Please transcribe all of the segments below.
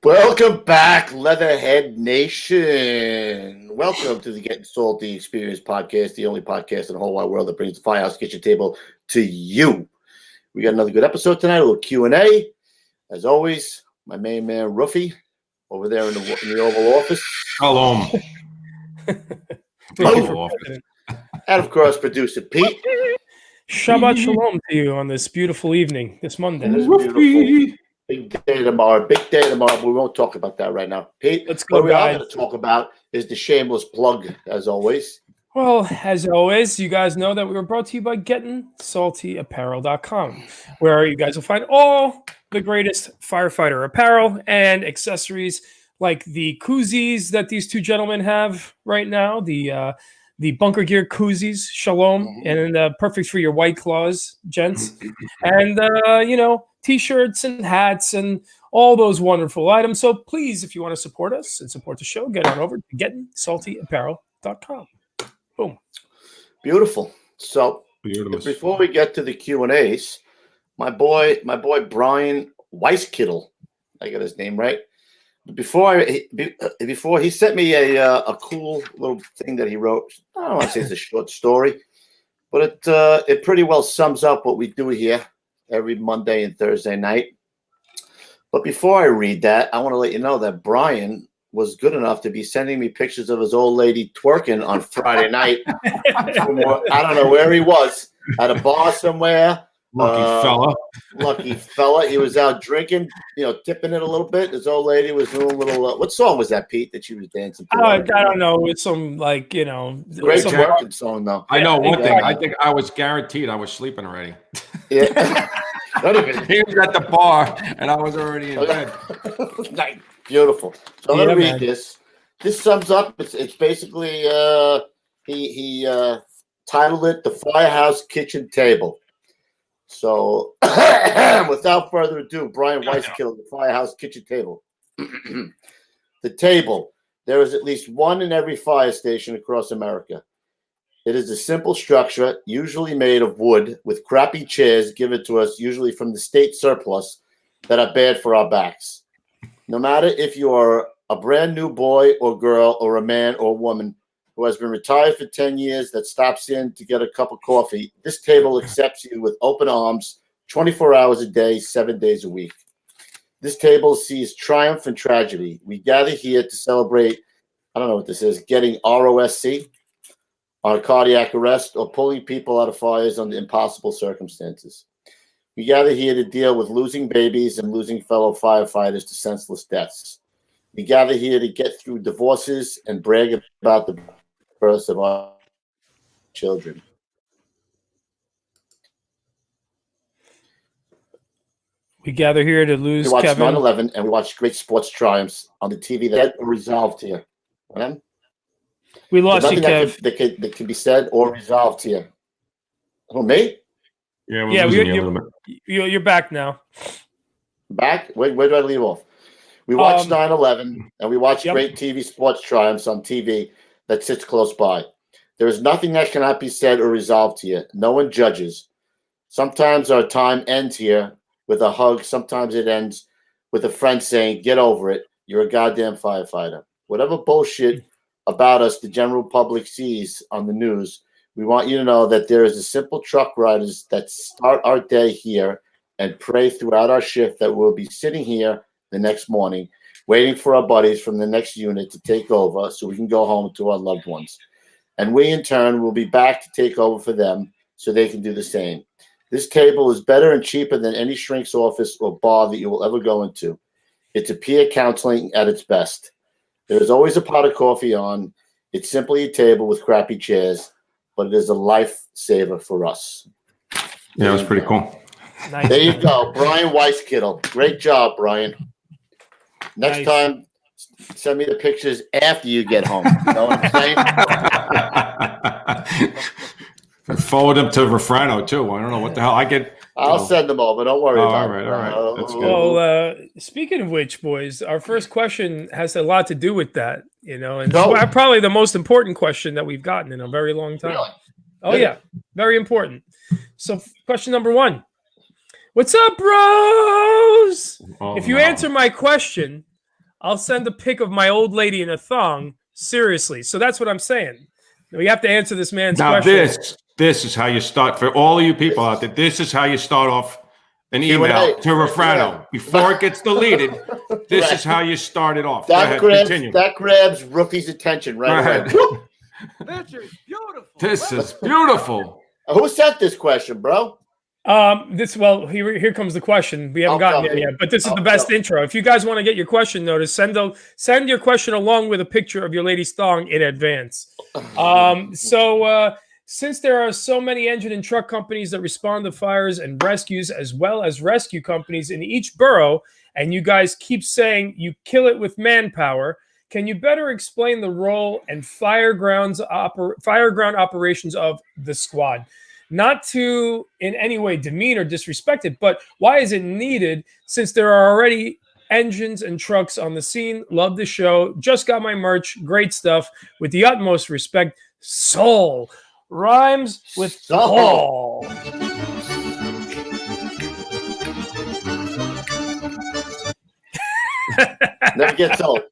Welcome back, Leatherhead Nation. Welcome to the Gettin Salty Experience podcast, the only podcast in the whole wide world that brings the Firehouse kitchen table to you. We got another good episode tonight, a little Q&A. As always, my main man, Ruffy, over there in the Oval Office. Shalom. And, of course, producer Pete. Shabbat shalom to you on this beautiful evening, this Monday. It is beautiful. Big day tomorrow, but we won't talk about that right now. Pete, Let's go, what we are guys. going to talk about is the shameless plug, as always. Well, as always, you guys know that we were brought to you by gettinsaltyexperience.com, where you guys will find all the greatest firefighter apparel and accessories, like the koozies that these two gentlemen have right now, the bunker gear koozies, shalom, and perfect for your White Claws, gents, and T-shirts and hats and all those wonderful items. So please, if you want to support us and support the show, get on over to gettinsaltyexperience.com. Boom. Beautiful. So before we get to the Q&As, my boy Brian Weiskittel, I got his name right. Before he sent me a cool little thing that he wrote. I don't want to say it's a short story, but it pretty well sums up what we do here every Monday and Thursday night. But before I read that, I want to let you know that Brian was good enough to be sending me pictures of his old lady twerking on Friday night. I don't know where he was, at a bar somewhere. Lucky fella. He was out drinking, tipping it a little bit. His old lady was doing a little. What song was that, Pete, that she was dancing to? I don't know. It's some great twerking song, though. I know one thing. I think I was guaranteed I was sleeping already. Yeah. He was at the bar, and I was already in bed. Beautiful. So I'm going to read this. This sums up. It's basically he titled it "The Firehouse Kitchen Table." So, without further ado, Brian Weiskittel, the Firehouse Kitchen Table. The table. There is at least one in every fire station across America. It is a simple structure, usually made of wood, with crappy chairs given to us, usually from the state surplus, that are bad for our backs. No matter if you are a brand new boy or girl or a man or woman who has been retired for 10 years that stops in to get a cup of coffee, this table accepts you with open arms 24 hours a day, 7 days a week. This table sees triumph and tragedy. We gather here to celebrate, I don't know what this is, getting ROSC on a cardiac arrest or pulling people out of fires under impossible circumstances. We gather here to deal with losing babies and losing fellow firefighters to senseless deaths. We gather here to get through divorces and brag about the births of our children. We gather here to lose We watch Kevin. 9/11 and we watch great sports triumphs on the TV that are resolved here. Right? We lost you, Kev. That can be said or resolved here. Who, me? Yeah, you're back now. Back? Where did I leave off? We watch 9/11 and we watch great TV sports triumphs on TV that sits close by. There is nothing that cannot be said or resolved here. No one judges. Sometimes our time ends here with a hug. Sometimes it ends with a friend saying, "Get over it. You're a goddamn firefighter." Whatever bullshit about us the general public sees on the news, we want you to know that there is a simple truck riders that start our day here and pray throughout our shift that we'll be sitting here the next morning waiting for our buddies from the next unit to take over so we can go home to our loved ones. And we, in turn, will be back to take over for them so they can do the same. This table is better and cheaper than any shrink's office or bar that you will ever go into. It's a peer counseling at its best. There is always a pot of coffee on. It's simply a table with crappy chairs, but it is a lifesaver for us. Yeah, it was pretty cool. Nice. There you go, Brian Weiskittel. Great job, Brian. Next time, send me the pictures after you get home. You know what I'm saying? Forward them to Refrano too. I don't know what the hell I get. I'll send them over. Don't worry about it. All right. That's good. Well, speaking of which, boys, our first question has a lot to do with that, and probably the most important question that we've gotten in a very long time. Really? Oh, yeah. Very important. So question number one. What's up, bros? If you answer my question, I'll send a pic of my old lady in a thong. Seriously. So that's what I'm saying. We have to answer this man's Now question. this is how you start for all of you people out there. This is how you start off an email to Refrano before it gets deleted. This is how you start it off. That grabs Roofy's attention right away. Picture's beautiful. This is beautiful. Who sent this question, bro? Here comes the question. We haven't gotten there yet, but this is the best intro. If you guys want to get your question noticed, send your question along with a picture of your lady's thong in advance. Since there are so many engine and truck companies that respond to fires and rescues, as well as rescue companies in each borough, and you guys keep saying you kill it with manpower, can you better explain the role and fireground operations of the squad? Not to in any way demean or disrespect it, but why is it needed since there are already engines and trucks on the scene? Love the show. Just got my merch. Great stuff. With the utmost respect, Soul. Rhymes with Soul. Never gets old.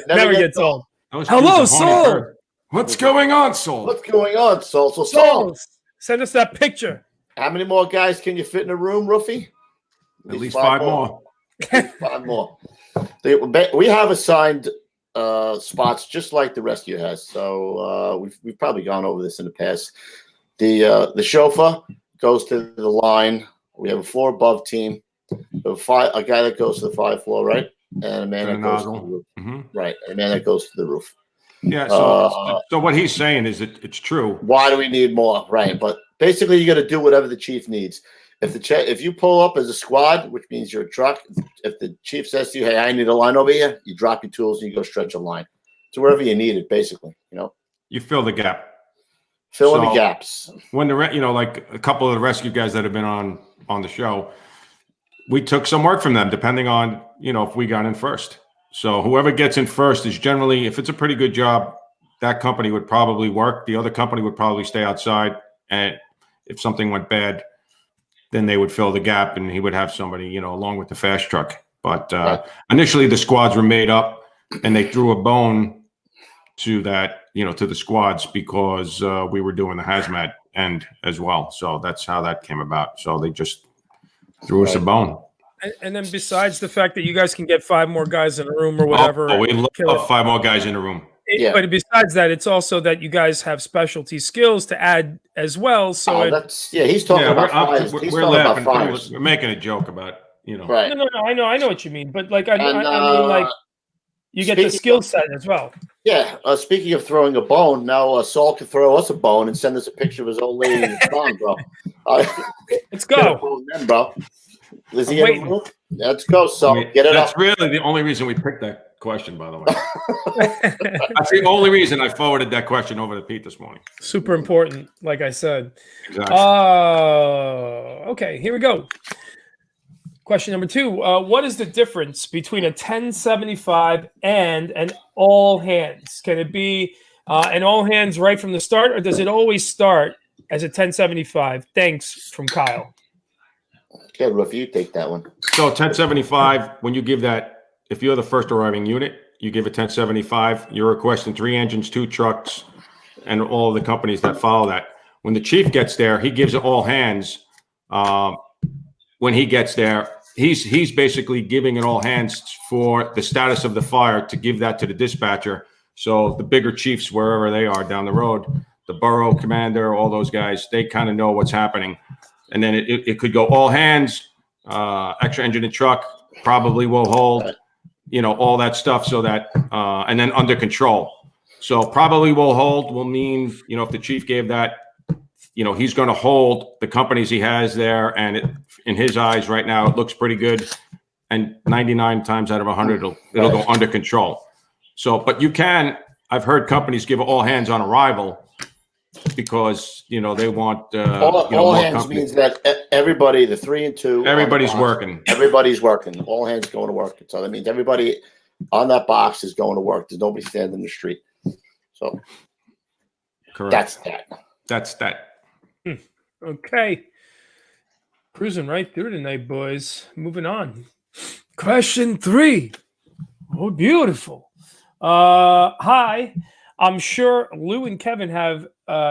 Never gets old. Hello, Soul. What's going on, Soul? What's going on, Soul? So, Soul, send us that picture. How many more guys can you fit in a room, Roofy? At least five more. Five more. We have assigned spots just like the rescue has. So we've probably gone over this in the past. The chauffeur goes to the line. We have a floor above team. A guy that goes to the 5th floor, right? And a man that goes to the roof. Mm-hmm. Right. And a man that goes to the roof. Yeah. So what he's saying is it's true. Why do we need more? Right. But basically, you got to do whatever the chief needs. If you pull up as a squad, which means you're a truck, if the chief says to you, "Hey, I need a line over here," you drop your tools and you go stretch a line to wherever you need it. Basically, you fill the gap. Fill in the gaps. When like a couple of the rescue guys that have been on the show, we took some work from them, depending on if we got in first. So whoever gets in first is generally, if it's a pretty good job, that company would probably work. The other company would probably stay outside, and if something went bad, then they would fill the gap, and he would have somebody, along with the fast truck. But initially, the squads were made up, and they threw a bone to that, to the squads because we were doing the hazmat end as well. So that's how that came about. So they just threw us a bone. And then besides the fact that you guys can get 5 more guys in a room or whatever. We love 5 more guys in the room. But besides that, it's also that you guys have specialty skills to add as well. So he's talking about fires. We're laughing. We're making a joke about, Right. No, I know what you mean. But I mean, like, you get the skill set as well. Yeah. Speaking of throwing a bone, now Saul can throw us a bone and send us a picture of his old lady in his thong, bro. Let's go, bro. Is he in the room? Let's go, Saul. Get it That's up. really the only reason we picked that question, by the way. That's the only reason I forwarded that question over to Pete this morning. Super important, like I said. Exactly. Okay, here we go. Question number 2. What is the difference between a 1075 and an all hands? Can it be an all hands right from the start, or does it always start as a 1075? Thanks, from Kyle. Okay, Ruff, you take that one. So 1075, when you give that, if you're the first arriving unit, you give a 1075. You're requesting 3 engines, 2 trucks, and all of the companies that follow that. When the chief gets there, he gives it all hands. When he gets there, he's basically giving it all hands for the status of the fire to give that to the dispatcher. So the bigger chiefs, wherever they are down the road, the borough commander, all those guys, they kind of know what's happening. And then it could go all hands, extra engine and truck, probably will hold, all that stuff. So that, and then under control. So probably will hold will mean, if the chief gave that, he's going to hold the companies he has there. And in his eyes right now, it looks pretty good. And 99 times out of 100, it'll go under control. So, but I've heard companies give all hands on arrival because, they want, all hands means that everybody, the 3 and 2, everybody's working. Everybody's working. All hands going to work. So that means everybody on that box is going to work. There's nobody standing in the street. So correct. That's that. Okay. Cruising right through tonight, boys. Moving on. Question 3. Oh, beautiful. Hi. I'm sure Lou and Kevin have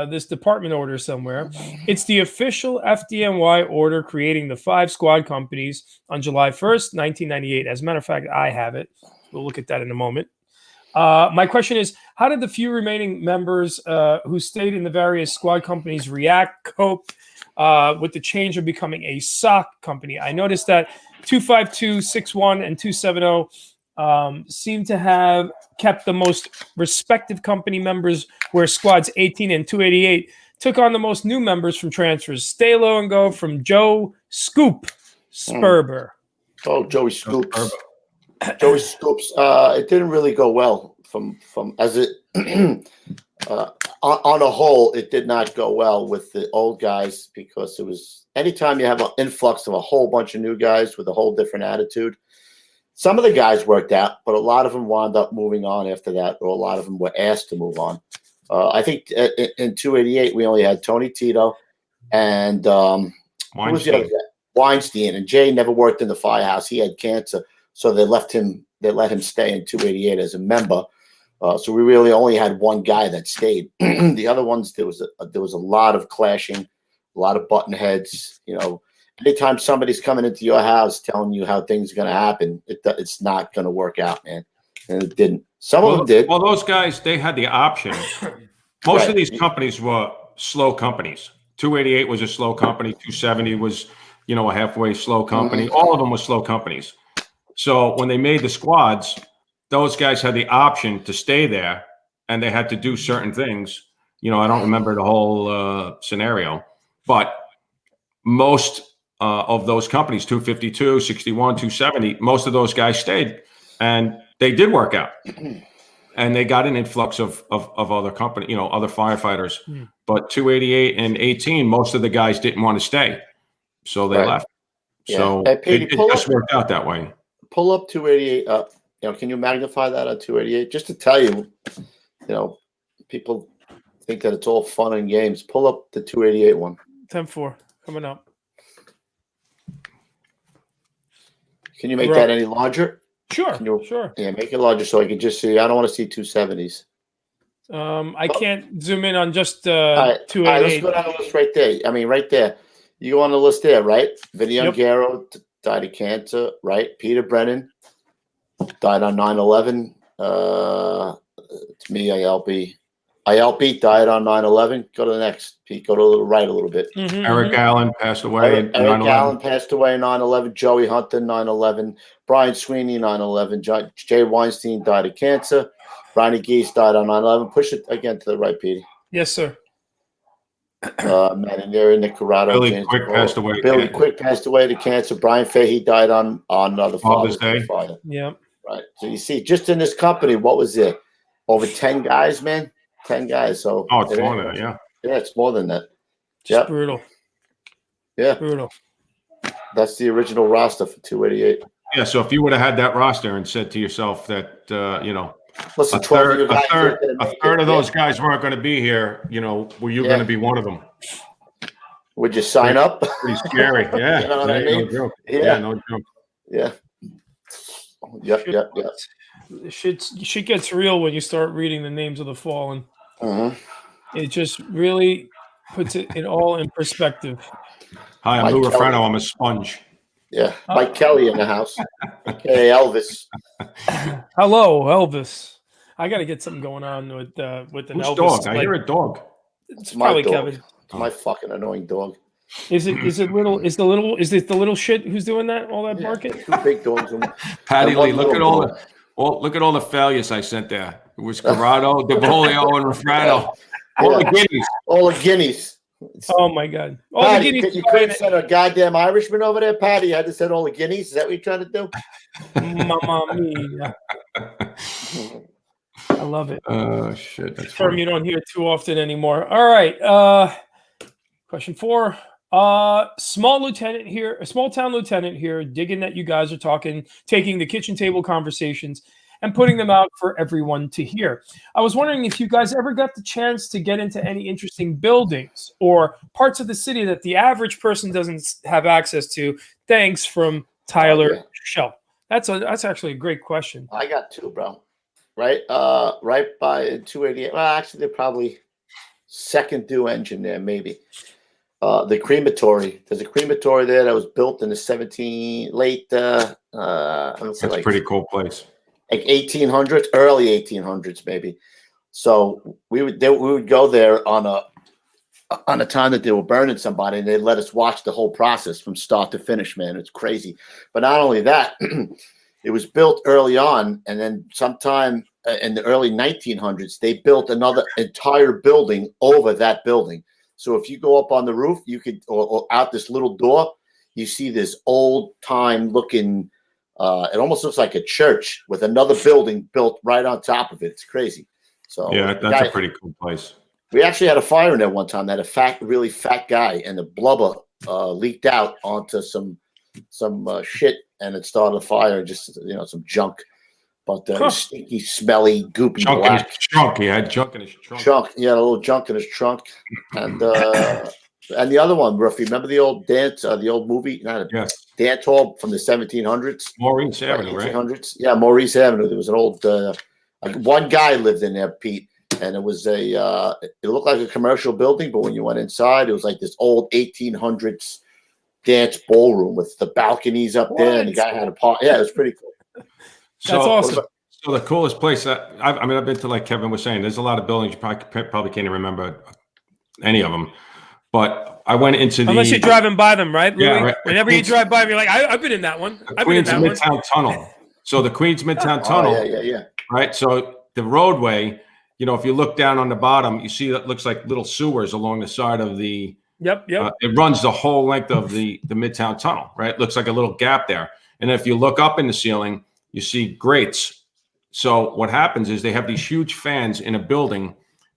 this department order somewhere. It's the official FDNY order creating the 5 squad companies on July 1st, 1998. As a matter of fact, I have it. We'll look at that in a moment. My question is, how did the few remaining members who stayed in the various squad companies cope with the change of becoming a SOC company? I noticed that 252, 61, and 270 seem to have kept the most respective company members, where squads 18 and 288 took on the most new members from transfers. Stay low and go from Joe Scoop Sperber. Oh, Joey Scoops. Joey Scoops. It didn't really go well from as it on a whole. It did not go well with the old guys, because it was anytime you have an influx of a whole bunch of new guys with a whole different attitude. Some of the guys worked out, but a lot of them wound up moving on after that, or a lot of them were asked to move on. I think in 288 we only had Tony Tito and who was the other guy? Weinstein, and Jay never worked in the Firehouse. He had cancer, so they let him stay in 288 as a member. So we really only had one guy that stayed. The other ones, there was a lot of clashing, a lot of button heads. You know, anytime somebody's coming into your house telling you how things are going to happen, it's not going to work out, man. And it didn't. Some of them did. Well, those guys, they had the option. Most of these companies were slow companies. 288 was a slow company. 270 was, a halfway slow company. All of them were slow companies. So when they made the squads, those guys had the option to stay there, and they had to do certain things. I don't remember the whole scenario, but most of those companies, 252, 61, 270, most of those guys stayed, and they did work out. And they got an influx of other company, other firefighters. But 288 and 18, most of the guys didn't want to stay, so they left. Yeah. So hey, Petey, it just worked out that way. Pull up 288 up. Can you magnify that on 288? Just to tell you, people think that it's all fun and games. Pull up the 288 one. 10-4 coming up. Can you make that any larger? Sure. Sure. Yeah, make it larger so I can just see. I don't want to see 270s. I can't zoom in on just 288. All right, let's go down the list right there. I mean, right there. You go on the list there, right? Vinny Ungaro died of cancer, right? Peter Brennan died on 9/11. It's me, ILB. ILB died on 9/11. Go to the next, Pete. Go to the right a little bit. Eric Allen passed away. Eric Allen passed away in 9/11. Joey Hunter, 9/11. Brian Sweeney, 9/11. Jay Weinstein died of cancer. Ronnie Geese died on 9/11. Push it again to the right, Petey. Yes, sir. Marinero, Nicarado. Billy Quick passed away. Billy Quick passed away to cancer. Brian Fahey died on the Father's Day. Yeah. Right. So you see, just in this company, what was it? Over 10 guys, man. 10 guys. So it's more than that, yeah. Yeah, it's more than that. Just brutal. Yeah. Brutal. That's the original roster for 288. Yeah, so if you would have had that roster and said to yourself that listen, a third of those guys weren't going to be here, were you going to be one of them? Would you sign up? Pretty scary. Yeah. You know what I mean? No joke. Yeah. No joke. Yeah. Yep. Shit gets real when you start reading the names of the fallen. It just really puts it all in perspective. Hi, I'm Lou Refrano. I'm a sponge. Yeah, Mike Kelly in the house. Okay, Elvis. Hello, Elvis. I got to get something going on with the Elvis. Dog? I hear a dog. It's probably dog. Kevin. It's my fucking annoying dog. Is it the little shit who's doing that? All that market? Two big dogs. Patty Lee, look at all the failures I sent there. It was Corrado, DeVolio, and Refrano. All the guineas. Oh my God! All Patty, the guineas. you couldn't send a goddamn Irishman over there, Patty. You had to send all the guineas. Is that what you're trying to do? Mamma mia! I love it. Oh shit! That's term you don't hear too often anymore. All right. Question 4. Small town lieutenant here, digging that you guys are taking the kitchen table conversations and putting them out for everyone to hear. I was wondering if you guys ever got the chance to get into any interesting buildings or parts of the city that the average person doesn't have access to. Thanks from Tyler Shell. That's actually a great question. I got two, bro. Right, right by 288. Well, actually, they're probably second due engine there, maybe. The crematory. There's a crematory there that was built in the I don't say That's a pretty cool place. like 1800s, early 1800s, maybe. So we would go there on a time that they were burning somebody, and they let us watch the whole process from start to finish. Man, it's crazy. But not only that, it was built early on, and then sometime in the early 1900s, they built another entire building over that building. So if you go up on the roof, you could, or out this little door, you see this old time looking. It almost looks like a church with another building built right on top of it. It's crazy. So yeah, that's a pretty cool place. We actually had a fire in there one time. That a really fat guy, and the blubber leaked out onto some shit, and it started a fire. Just some junk, but it was stinky, smelly, goopy Junk black. in his trunk. He had junk in his trunk. He had a little junk in his trunk, and the other one, Ruffy. Remember the old dance, the old movie, dance hall from the 1700s, Maurice Avenue, right? 1800s. Yeah, Maurice Avenue. There was an old one guy lived in there, Pete. And it was it looked like a commercial building, but when you went inside, it was like this old 1800s dance ballroom with the balconies up there, and the guy had a party. Yeah, it was pretty cool. That's awesome. So the coolest place I've been to, like Kevin was saying, there's a lot of buildings you probably can't even remember any of them. But I went into unless you're driving by them, right? Louis? Yeah, right. Whenever you drive by them, you're like, I've been in that one. I've been in Queens that Midtown Tunnel. So the Queens Midtown Tunnel. Yeah. Right. So the roadway. If you look down on the bottom, you see that looks like little sewers along the side of the. Yep. It runs the whole length of the Midtown Tunnel, right? It looks like a little gap there. And if you look up in the ceiling, you see grates. So what happens is they have these huge fans in a building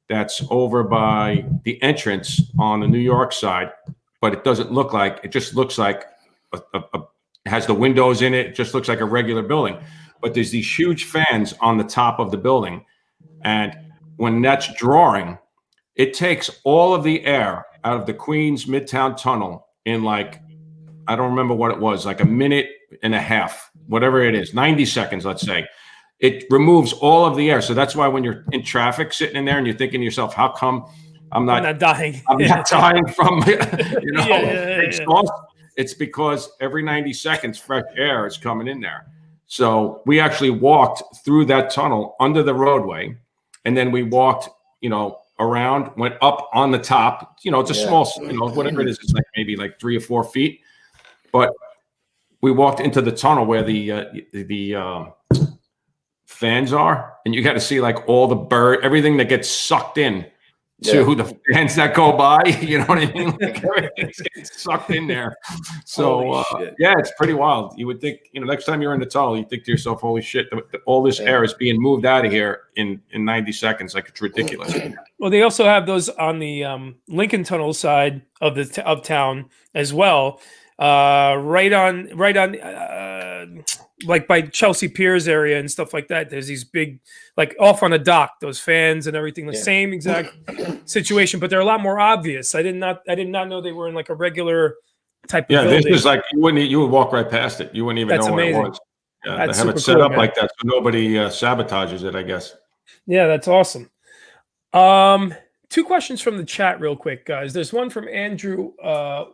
that's over by the entrance on the New York side, but it doesn't look like, it just looks like it has the windows in it. It just looks like a regular building. But there's these huge fans on the top of the building. And when that's drawing, it takes all of the air out of the Queens Midtown Tunnel in I don't remember what it was, like a minute and a half, whatever it is, 90 seconds, let's say. It removes all of the air. So that's why when you're in traffic sitting in there and you're thinking to yourself, how come I'm not dying? I'm not dying from, exhaust. It's because every 90 seconds, fresh air is coming in there. So we actually walked through that tunnel under the roadway. And then we walked, around, went up on the top. It's a small, whatever it is, it's maybe 3 or 4 feet. But we walked into the tunnel where the fans are, and you got to see all the everything that gets sucked in to the fans that go by. You know what I mean? Everything's getting sucked in there. So it's pretty wild. You would think, next time you're in the tunnel, you think to yourself, "Holy shit! All this air is being moved out of here in 90 seconds. It's ridiculous." Well, they also have those on the Lincoln Tunnel side of the town as well. Right on, by Chelsea Piers area and stuff like that. There's these big, off on a dock, those fans and everything. The same exact situation, but they're a lot more obvious. I did not know they were in a regular type of building. This is you would walk right past it. You wouldn't even know what it was. Yeah, they have it set up like that so nobody sabotages it, I guess. Yeah, that's awesome. 2 questions from the chat real quick, guys. There's one from Andrew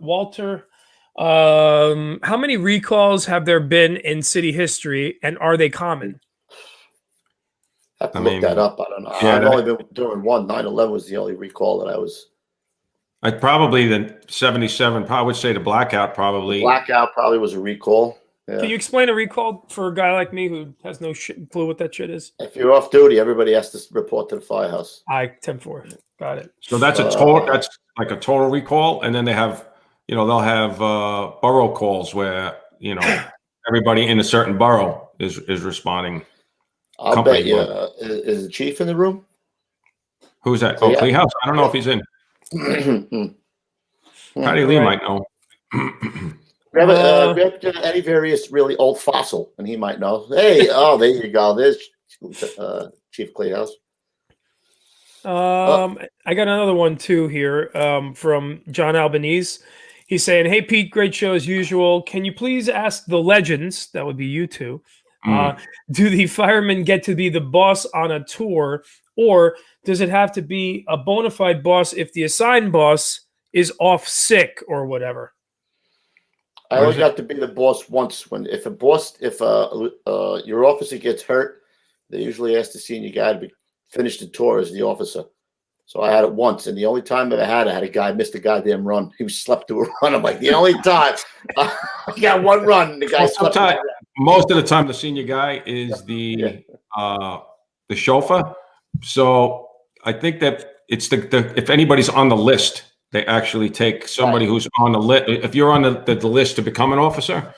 Walter. How many recalls have there been in city history, and are they common? I have to look that up. I don't know. I've only been doing one. 9/11 was the only recall that I was. I'd probably the 77. I would say the blackout probably. Blackout probably was a recall. Yeah. Can you explain a recall for a guy like me who has no clue what that shit is? If you're off duty, everybody has to report to the firehouse. 10-4. Got it. So that's a total. That's like a total recall, and then they have. They'll have borough calls where, everybody in a certain borough is responding. I'll bet you. Is the chief in the room? Who's that? Oh, Firehouse. I don't know if he's in. Patty Lee might know. Grab Eddie Various really old fossil, and he might know. Hey, there you go. There's Chief Clayhouse. I got another one too here from John Albanese. He's saying, "Hey Pete, great show as usual. Can you please ask the legends, that would be you two, do the firemen get to be the boss on a tour, or does it have to be a bona fide boss if the assigned boss is off sick or whatever?" I only got to be the boss once. If your officer gets hurt, they usually ask the senior guy to finish the tour as the officer. So I had it once, and the only time that I had a guy miss the goddamn run. He slept through a run. I'm like, the only time I got one run, and the guy slept through a run. Most of the time, the senior guy is the chauffeur. So I think that it's the if anybody's on the list, they actually take somebody who's on the list. If you're on the list to become an officer,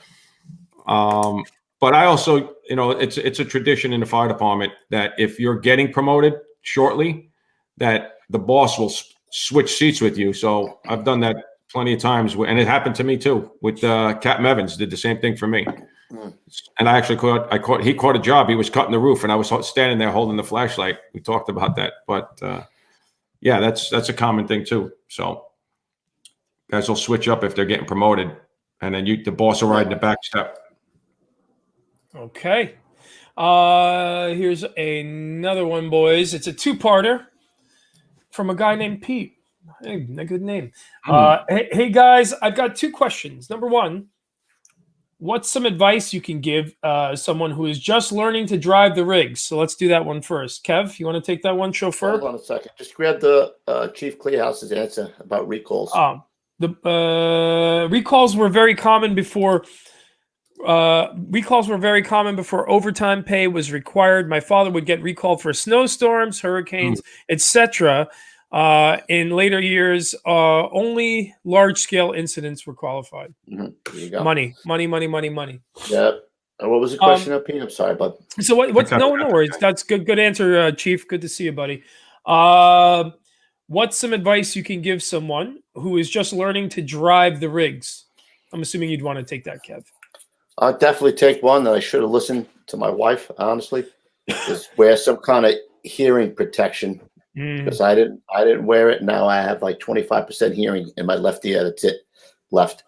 but I also, it's a tradition in the fire department that if you're getting promoted shortly, that the boss will switch seats with you. So I've done that plenty of times, and it happened to me too. With Captain Evans, did the same thing for me. And I actually he caught a job. He was cutting the roof, and I was standing there holding the flashlight. We talked about that, but yeah, that's a common thing too. So guys will switch up if they're getting promoted, and then the boss will ride in the back step. Okay. Here's another one, boys. It's a two-parter from a guy named Pete. Hey, a good name. Hey guys, I've got two questions. Number one, what's some advice you can give someone who is just learning to drive the rigs? So let's do that one first. Kev, you want to take that one, chauffeur? Hold on a second. Just grab the Chief Clearhouse's answer about recalls. The recalls were very common before. Recalls were very common before overtime pay was required. My father would get recalled for snowstorms, hurricanes, etc. In later years, only large-scale incidents were qualified. There you go. Money. Yeah. What was the question, Pete? I'm sorry, bud. So what? No worries. That's good. Good answer, Chief. Good to see you, buddy. What's some advice you can give someone who is just learning to drive the rigs? I'm assuming you'd want to take that, Kev. I'll definitely take one that I should have listened to my wife, honestly. Is wear some kind of hearing protection. Because I didn't wear it. Now I have like 25% hearing in my left ear. That's it, left.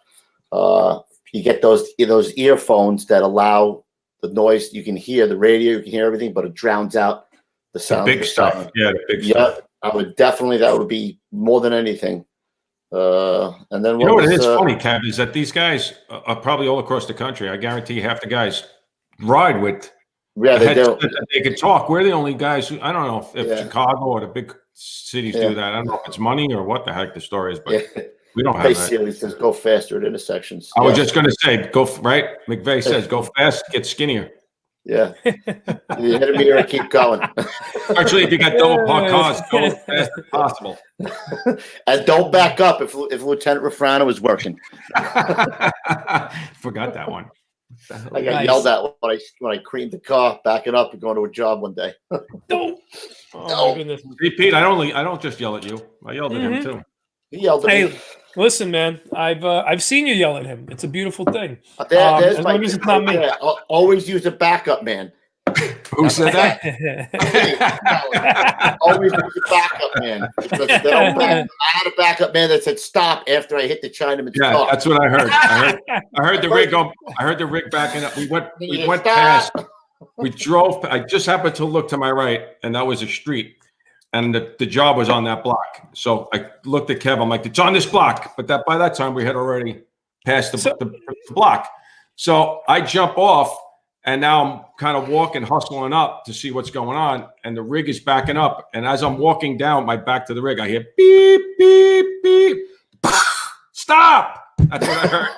You get those earphones that allow the noise. You can hear the radio, you can hear everything, but it drowns out the sound. The big stuff. Yeah, the big stuff. I would definitely. That would be more than anything. And then what it is funny, Kev, is that these guys are probably all across the country. I guarantee half the guys ride with. Yeah, they do. They can talk. We're the only guys who, I don't know if Chicago or the big cities do that. I don't know if it's money or what the heck the story is, but we don't have that. He says go faster at intersections. I was just going to say, go right. McVeigh says, go fast, get skinnier. Yeah. You hit a mirror and keep going. Actually, if you got double parked cars, go as fast as possible. And don't back up if Lieutenant Refrano is working. Forgot that one. I got yelled at when I creamed the car, backing up and going to a job one day. No. Oh, my goodness. Hey, Pete, I don't just yell at you. I yelled at him too. He yelled at me. Listen, man, I've seen you yell at him. It's a beautiful thing. There's as long as it's not me. Always use a backup, man. Who said that? Always use a backup, man. Because I had a backup man that said stop after I hit the Chinaman's car. Yeah, that's what I heard. I heard the rig go. I heard the rig backing up. We went past. We drove. I just happened to look to my right, and that was a street. And the job was on that block. So I looked at Kev. I'm like, it's on this block. But by that time, we had already passed the block. So I jump off, and now I'm kind of walking, hustling up to see what's going on. And the rig is backing up. And as I'm walking down my back to the rig, I hear beep, beep, beep. Stop! That's what I heard.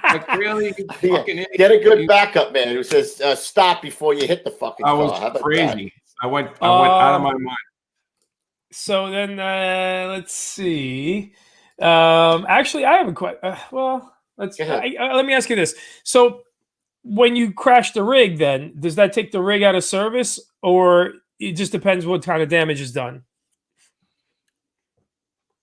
Like, really? Fucking get a good backup man who says stop before you hit the fucking car. I was crazy. I went out of my mind. So then, let's see. Actually, I have a question. Let me ask you this. So, when you crash the rig, then does that take the rig out of service, or it just depends what kind of damage is done?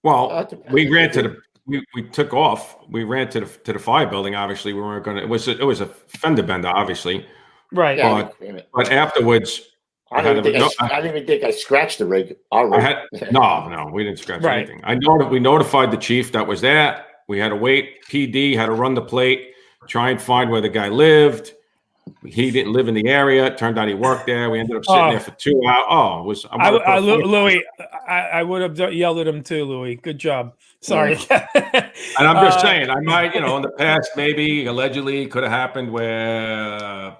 Well, we ran to the. We took off. We ran to the fire building. Obviously, we weren't going to. It was a fender bender, obviously. Right. But afterwards. I didn't even think I scratched the rig. Our rig. No, we didn't scratch Right. anything. I know that we notified the chief that was there. We had to wait. PD had to run the plate, try and find where the guy lived. He didn't live in the area. It turned out he worked there. We ended up sitting there for 2 hours. Oh, it was. Louis, I would have yelled at him too, Louis. Good job. Sorry. And I'm just saying, I might, in the past, maybe allegedly could have happened where,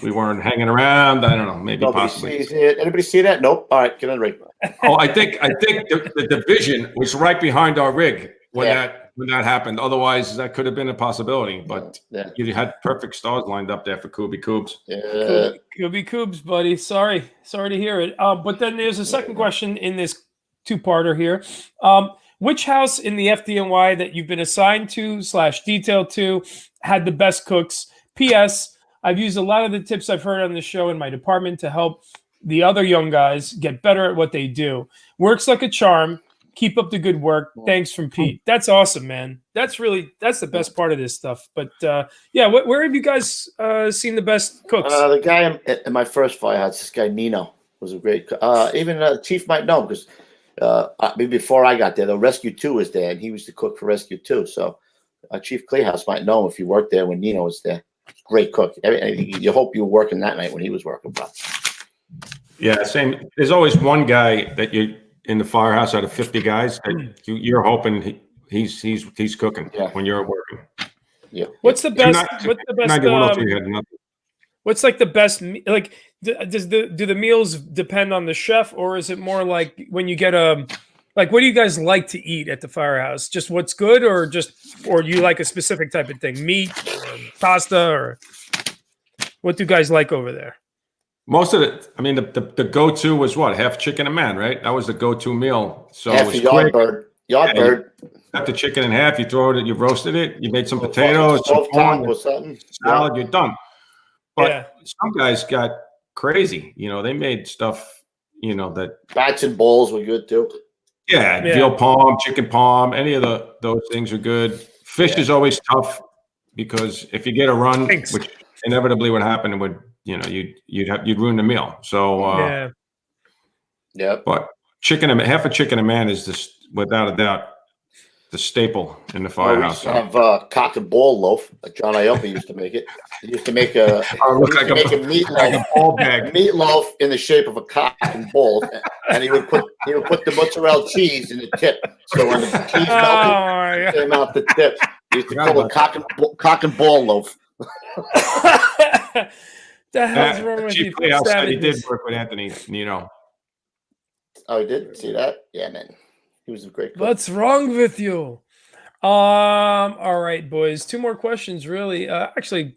we weren't hanging around. I don't know. Maybe Nobody possibly. sees it. Anybody see that? Nope. All right, get on the rig. Oh, I think the division was right behind our rig when that happened. Otherwise, that could have been a possibility. But you had perfect stars lined up there for Kubi Kubes. Yeah. Kubi Kubes, buddy. Sorry to hear it. But then there's a second question in this two-parter here. Which house in the FDNY that you've been assigned to / detailed to had the best cooks? P.S. I've used a lot of the tips I've heard on the show in my department to help the other young guys get better at what they do. Works like a charm. Keep up the good work. Thanks from Pete. That's awesome, man. That's the best part of this stuff. But where have you guys seen the best cooks? The guy in my first Firehouse, this guy Nino, was a great cook. Even Chief might know because before I got there, the Rescue 2 was there, and he was the cook for Rescue 2. So Chief Kleehouse might know him if he worked there when Nino was there. Great cook. You hope you were working that night when he was working. But yeah, same. There's always one guy that you in the Firehouse out of 50 guys that you're hoping he's cooking when you're working. Yeah. What's the best? What's the best? What's like the best? Like, do the meals depend on the chef, or is it more like when you get like, what do you guys like to eat at the Firehouse? Just what's good, or you like a specific type of thing, meat, or pasta, or what do you guys like over there? Most of it, I mean, the go-to was what? Half chicken and man, right? That was the go-to meal. So half it was yard quick. bird. Cut the chicken in half. You throw it. You roasted it. You made some potatoes, some corn, or something. salad. You're done. But some guys got crazy. They made stuff. That bats and bowls were good too. Yeah, veal palm, chicken palm, any of those things are good. Fish is always tough because if you get a run, which inevitably would happen, it would you'd ruin the meal. So but half a chicken a man is just without a doubt the staple in the Firehouse. We used to have cock and ball loaf. John Ioffe used to make it. He used to make a meatloaf in the shape of a cock and ball, and he would put the mozzarella cheese in the tip. So when the cheese melted, it came out the tip. He used to call it cock and ball loaf. The hell's wrong with Chief you? Firehouse, he did work with Anthony. Oh, he did? See that? Yeah, man. He was a great cook. What's wrong with you? All right, boys. 2 more questions, really. Actually,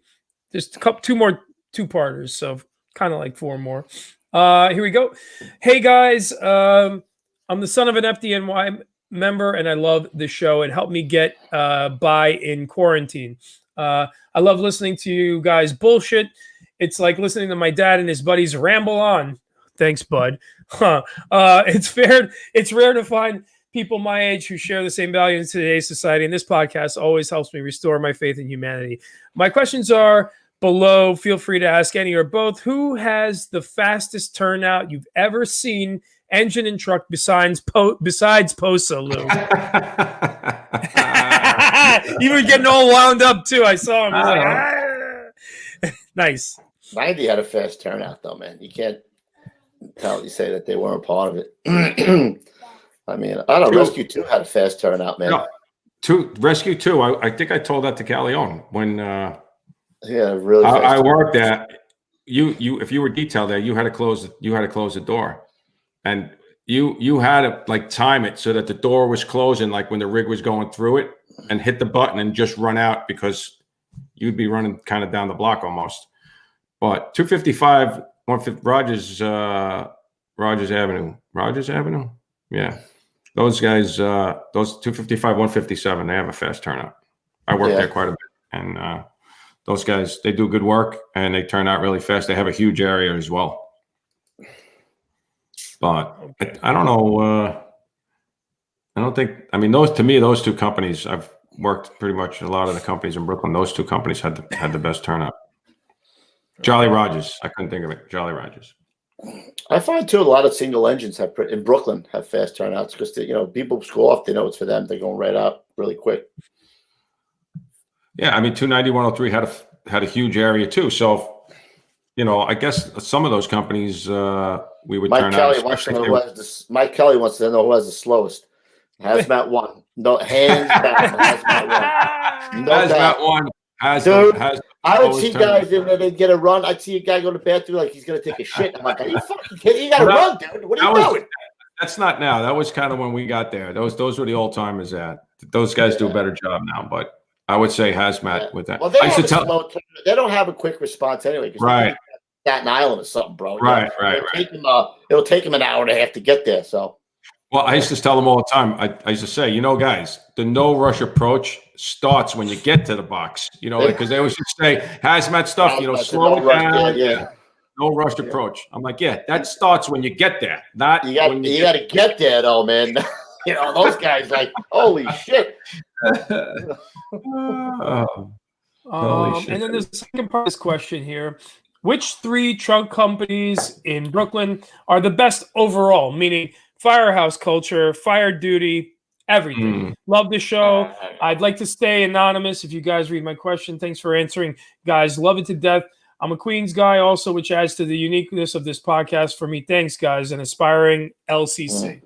there's two more two-parters, so kind of like 4 more. Here we go. Hey, guys. I'm the son of an FDNY member, and I love the show. It helped me get by in quarantine. I love listening to you guys bullshit. It's like listening to my dad and his buddies ramble on. Thanks, bud. It's rare to find people my age who share the same values in today's society, and this podcast always helps me restore my faith in humanity. My questions are below. Feel free to ask any or both. Who has the fastest turnout you've ever seen, engine and truck, besides Posa, Lou? You were getting all wound up, too. I saw him. Like, nice. 90 had a fast turnout, though, man. You can't say that they weren't part of it. I mean, I don't know. Rescue 2 had a fast turnout, man. No, Rescue 2. I think I told that to Calleone when really. I worked at you. If you were detailed there, you had to close the door, and you had to like time it so that the door was closing, like when the rig was going through it, and hit the button and just run out because you'd be running kind of down the block almost. But 255, 150 Rogers Avenue. Yeah. Those guys, those 255, 157, they have a fast turnout. I worked there quite a bit. And those guys, they do good work and they turn out really fast. They have a huge area as well. But I don't know. I don't think, I mean, those 2 companies, I've worked pretty much a lot of the companies in Brooklyn. Those 2 companies had the best turnout. Jolly Rogers. I couldn't think of it. Jolly Rogers. I find too a lot of single engines in Brooklyn have fast turnouts because people go off. They know it's for them. They're going right out really quick. Yeah, I mean 290-103 had a huge area too. So I guess some of those companies we would Mike turn Kelly out. wants to know Mike Kelly wants to know who has the slowest. Hazmat 1. No, hands down. Hazmat 1. No Hazmat doubt. 1 has Dude, has I would see guys in there, they'd get a run. I'd see a guy go to the bathroom like he's going to take a shit. I'm like, are you fucking kidding? You got to run, dude. What are you doing? That's not now. That was kind of when we got there. Those were the old timers at. Those guys do a better job now, but I would say hazmat with that. Well, they don't have a quick response anyway. Right. Staten Island or something, bro. Right. It'll take them an hour and a half to get there. So. Well, I used to tell them all the time. I used to say, guys, the no rush approach starts when you get to the box. Because they always say hazmat stuff. Slow it down. Yeah. No rush approach. I'm like, that starts when you get there. Not you got to get there though, man. Those guys like, holy shit. Holy shit. And then there's the second part of this question here. Which 3 truck companies in Brooklyn are the best overall? Meaning Firehouse culture, fire duty, everything. Love the show. I'd like to stay anonymous if you guys read my question. Thanks for answering. Guys, love it to death. I'm a Queens guy also, which adds to the uniqueness of this podcast for me. Thanks, guys. An aspiring LCC.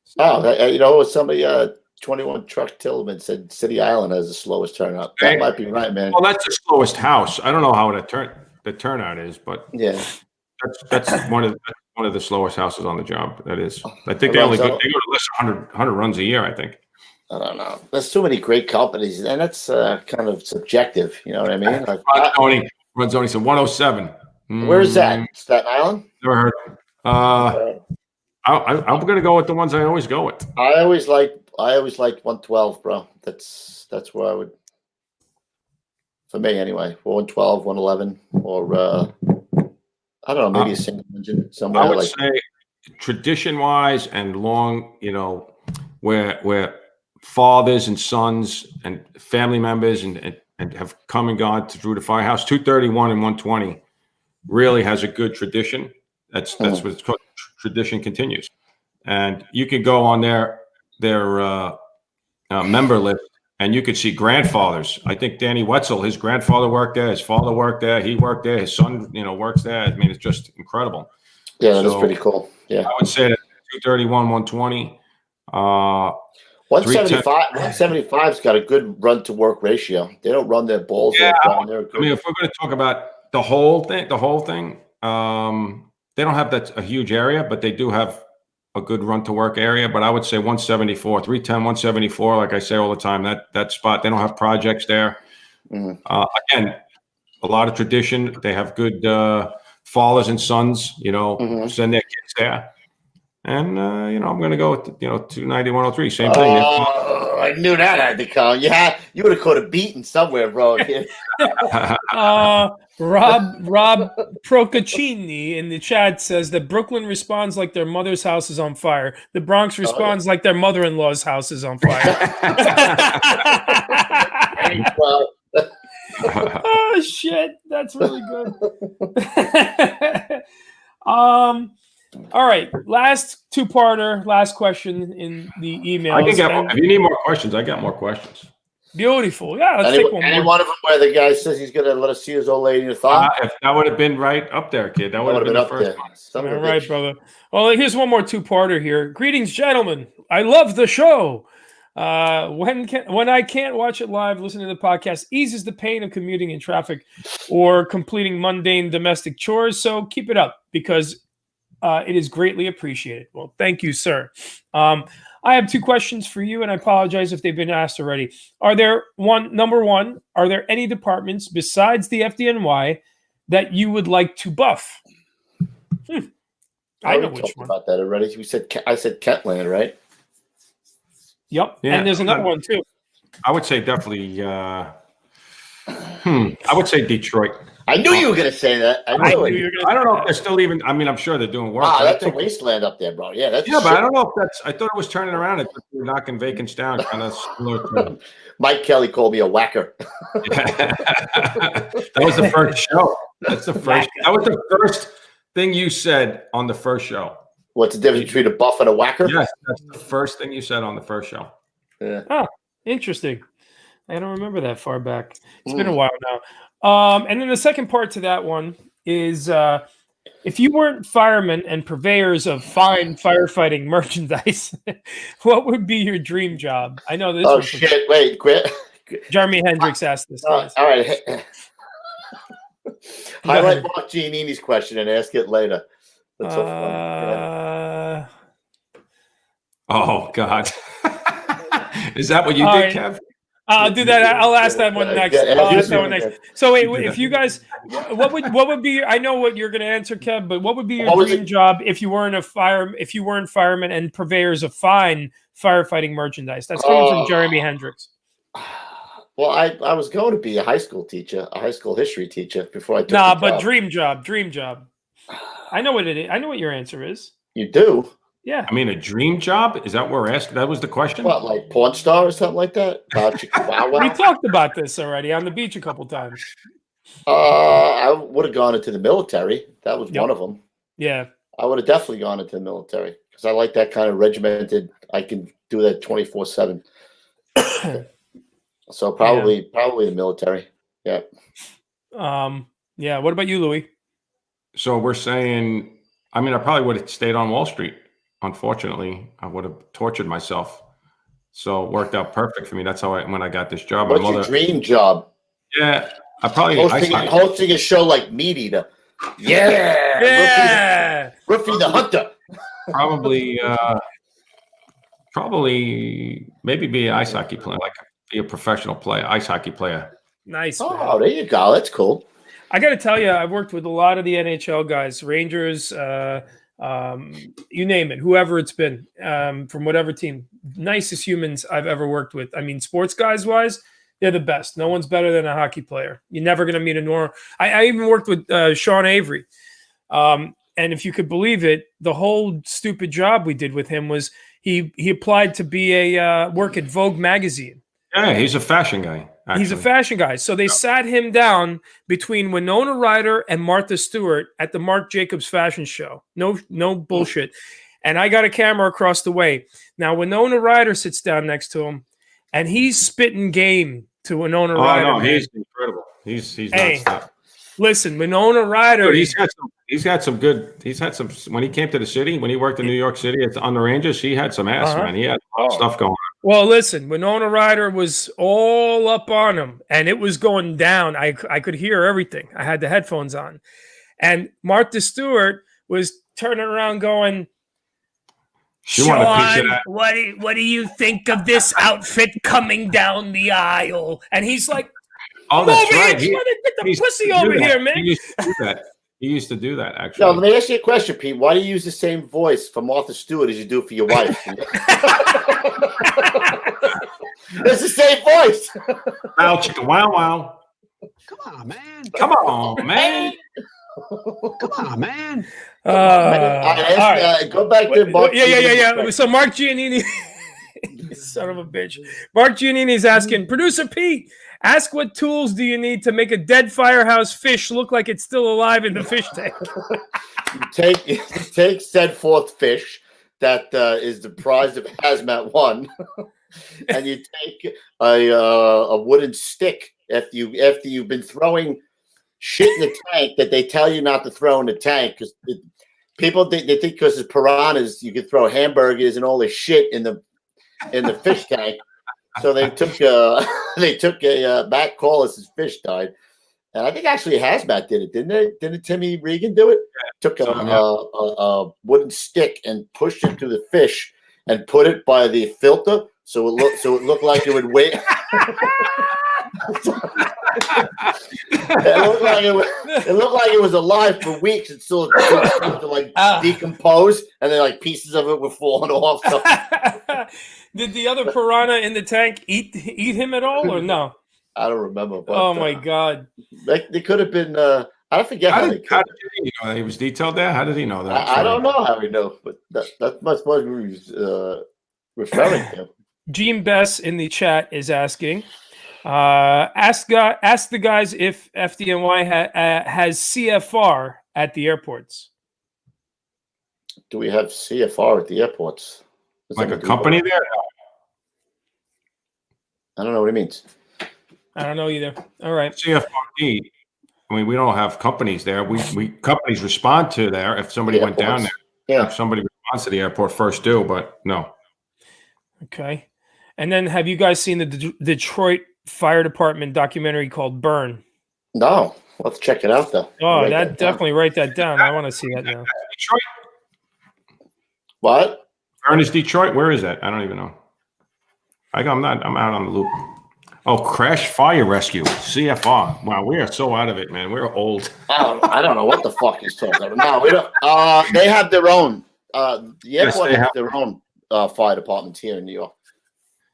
Somebody 21 Truck Tillman said City Island has the slowest turnout. That might be right, man. Well, that's the slowest house. I don't know how the turnout is, but yeah, that's one of the slowest houses on the job. That is. I think they go to less than 100 runs a year, I think. I don't know. There's too many great companies, and that's kind of subjective. You know what I mean? Like, Runzoni said 107. Where's that? Staten Island? Never heard of it. I'm going to go with the ones I always go with. I always liked 112, bro. That's where I would, for me anyway, 112, 111, or I don't know, maybe a single engine somewhere. I would say tradition-wise and long, where fathers and sons and family members and have come and gone through the Firehouse, 231 and 120 really has a good tradition. That's what it's called. Tradition continues, and you can go on their member list, and you could see grandfathers. I think Danny Wetzel, his grandfather worked there, his father worked there, he worked there, his son, works there. I mean, it's just incredible. Yeah, that's pretty cool. Yeah, I would say that 231, 120, 175's got a good run to work ratio. They don't run their balls. Yeah, I mean, if we're going to talk about the whole thing, they don't have a huge area, but they do have a good run to work area. But I would say 174, 310, 174, like I say all the time, that spot, they don't have projects there. Again, a lot of tradition. They have good fathers and sons, send their kids there. And, I'm going to go with, 290, 103, same thing. I knew that had to come. Yeah, you would have caught a beating somewhere, bro. Rob Procaccini in the chat says that Brooklyn responds like their mother's house is on fire. The Bronx responds like their mother-in-law's house is on fire. Oh, shit. That's really good. All right, last two-parter, last question in the email. I can get more. If you need more questions, I got more questions. Beautiful. Yeah, let's take one more. Any one of them where the guy says he's going to let us see his old lady in the thumb? If that would have been right up there, kid. That would have been the first one. All right, brother. Well, here's one more two-parter here. Greetings, gentlemen. I love the show. When I can't watch it live, listening to the podcast eases the pain of commuting in traffic or completing mundane domestic chores. So keep it up because it is greatly appreciated. Well, thank you, sir. I have two questions for you, and I apologize if they've been asked already. Number one, are there any departments besides the FDNY that you would like to buff? I know which one. About that already. I said Kentland, right? Yep. Yeah, and there's another one too. I would say definitely. I would say Detroit. I knew you were going to say that. I don't know if they're still even. I mean, I'm sure they're doing work. That's a wasteland up there, bro. Yeah, but I don't know if that's. I thought it was turning around. I thought they were knocking vacants down, kind of similar to. Mike Kelly called me a whacker. That was the first show. That's the first. That was the first thing you said on the first show. What's the difference between a buff and a whacker? Yes, that's the first thing you said on the first show. Yeah. Oh, interesting. I don't remember that far back. It's been a Mm. while now. And then the second part to that one is if you weren't firemen and purveyors of fine firefighting merchandise, what would be your dream job? I know this. Oh one shit! Wait, quit. Jeremy Hendricks asked this. All Guys. right. Highlight ahead. Mark Giannini's question and ask it later. That's so funny. Yeah. Uh, Oh God. Is that what you All did, right. Kev? I'll do that. I'll ask that one next. I'll ask that one next. So wait, if you guys, what would be? I know what you're going to answer, Kev, but what would be your dream job if you weren't firemen and purveyors of fine firefighting merchandise? That's coming from Jeremy Hendricks. Well, I was going to be a high school teacher, a high school history teacher before I took Nah, the but job. dream job. I know what it is. I know what your answer is. You do? Yeah. I mean, a dream job? Is that what we're asking? That was the question? What, like porn star or something like that? Wow, We wow. talked about this already on the beach a couple times. I would have gone into the military. That was Yep. one of them. Yeah. I would have definitely gone into the military because I like that kind of regimented. I can do that 24/7. So probably the military. Yeah. Yeah. What about you, Louis? So we're saying, I mean, I probably would have stayed on Wall Street. Unfortunately, I would have tortured myself. So it worked out perfect for me. That's how when I got this job. What's your dream job? Yeah, I probably hosting a show like Meat Eater. Yeah. Yeah. Ruffy the Hunter. probably maybe be an ice hockey player, like be a professional player, ice hockey player. Nice. Oh, man. there you go. That's cool. I got to tell you, I've worked with a lot of the NHL guys, Rangers, you name it, whoever it's been, from whatever team. Nicest humans I've ever worked with. I mean, sports guys wise, they're the best. No one's better than a hockey player. You're never going to meet a normal. I even worked with Sean Avery. And if you could believe it, the whole stupid job we did with him was he applied to be work at Vogue magazine. Yeah, he's a fashion guy. Actually. He's a fashion guy. So they sat him down between Winona Ryder and Martha Stewart at the Marc Jacobs fashion show. No bullshit. And I got a camera across the way. Now Winona Ryder sits down next to him, and he's spitting game to Winona Ryder. Oh no, man. he's incredible. He's Hey, nonstop. Listen, Winona Ryder. Dude, he's had some good. He's had some when he came to the city. When he worked in New York City on the Rangers, he had some ass, man. He had a lot of stuff going on. Well, listen, Winona Ryder was all up on him, and it was going down. I could hear everything. I had the headphones on, and Martha Stewart was turning around, going, She wanted a piece of that. What do you think of this outfit coming down the aisle? And he's like, Oh, that's over right. here, trying to get the used pussy to do over that. here, man. He used to do that. He used to do that, actually. Yo, let me ask you a question, Pete. Why do you use the same voice for Martha Stewart as you do for your wife? It's the same voice. Wow, chicka, wow, wow. Come on, man. Come on, man. Come on, man. All right. Go back to Mark. Yeah. So Mark Giannini, son of a bitch. Mark Giannini is asking, Producer Pete, ask what tools do you need to make a dead Firehouse fish look like it's still alive in the fish tank? Take said fourth fish that is the prize of Hazmat 1, and you take a wooden stick after you've been throwing shit in the tank that they tell you not to throw in the tank because people they think because it's piranhas you can throw hamburgers and all this shit in the fish tank. So they took a Matt Corliss's fish died, and I think actually Hazmat did it, didn't they? Didn't Timmy Regan do it? Yeah. Took a wooden stick and pushed it to the fish and put it by the filter so it looked like it would wait. It looked like it was alive for weeks until it started to like decompose, and then like pieces of it were falling off. So. Did the other piranha in the tank eat him at all, or no? I don't remember. But, oh my god! They could have been. I forget how they could. How did he know he was detailed there? How did he know that? I don't know how he knew, but that must be what he was referring to. Gene Bess in the chat is asking. Ask the guys if FDNY has CFR at the airports. Do we have CFR at the airports? Like a company there? I don't know what it means. I don't know either. All right. CFRD. I mean, we don't have companies there. We companies respond to there if somebody went down there. Yeah. If somebody responds to the airport first, but no. Okay. And then have you guys seen the Detroit Fire Department documentary called Burn? No. Let's check it out, though. Oh, definitely write that down. I want to see that now. Detroit. What? Burn is Detroit. Where is that? I don't even know. I'm out on the loop. Oh, Crash Fire Rescue, CFR. Wow, we are so out of it, man. We're old. I don't know what the fuck he's talking about. No, we don't. They have their own. The airport has their own fire department here in New York.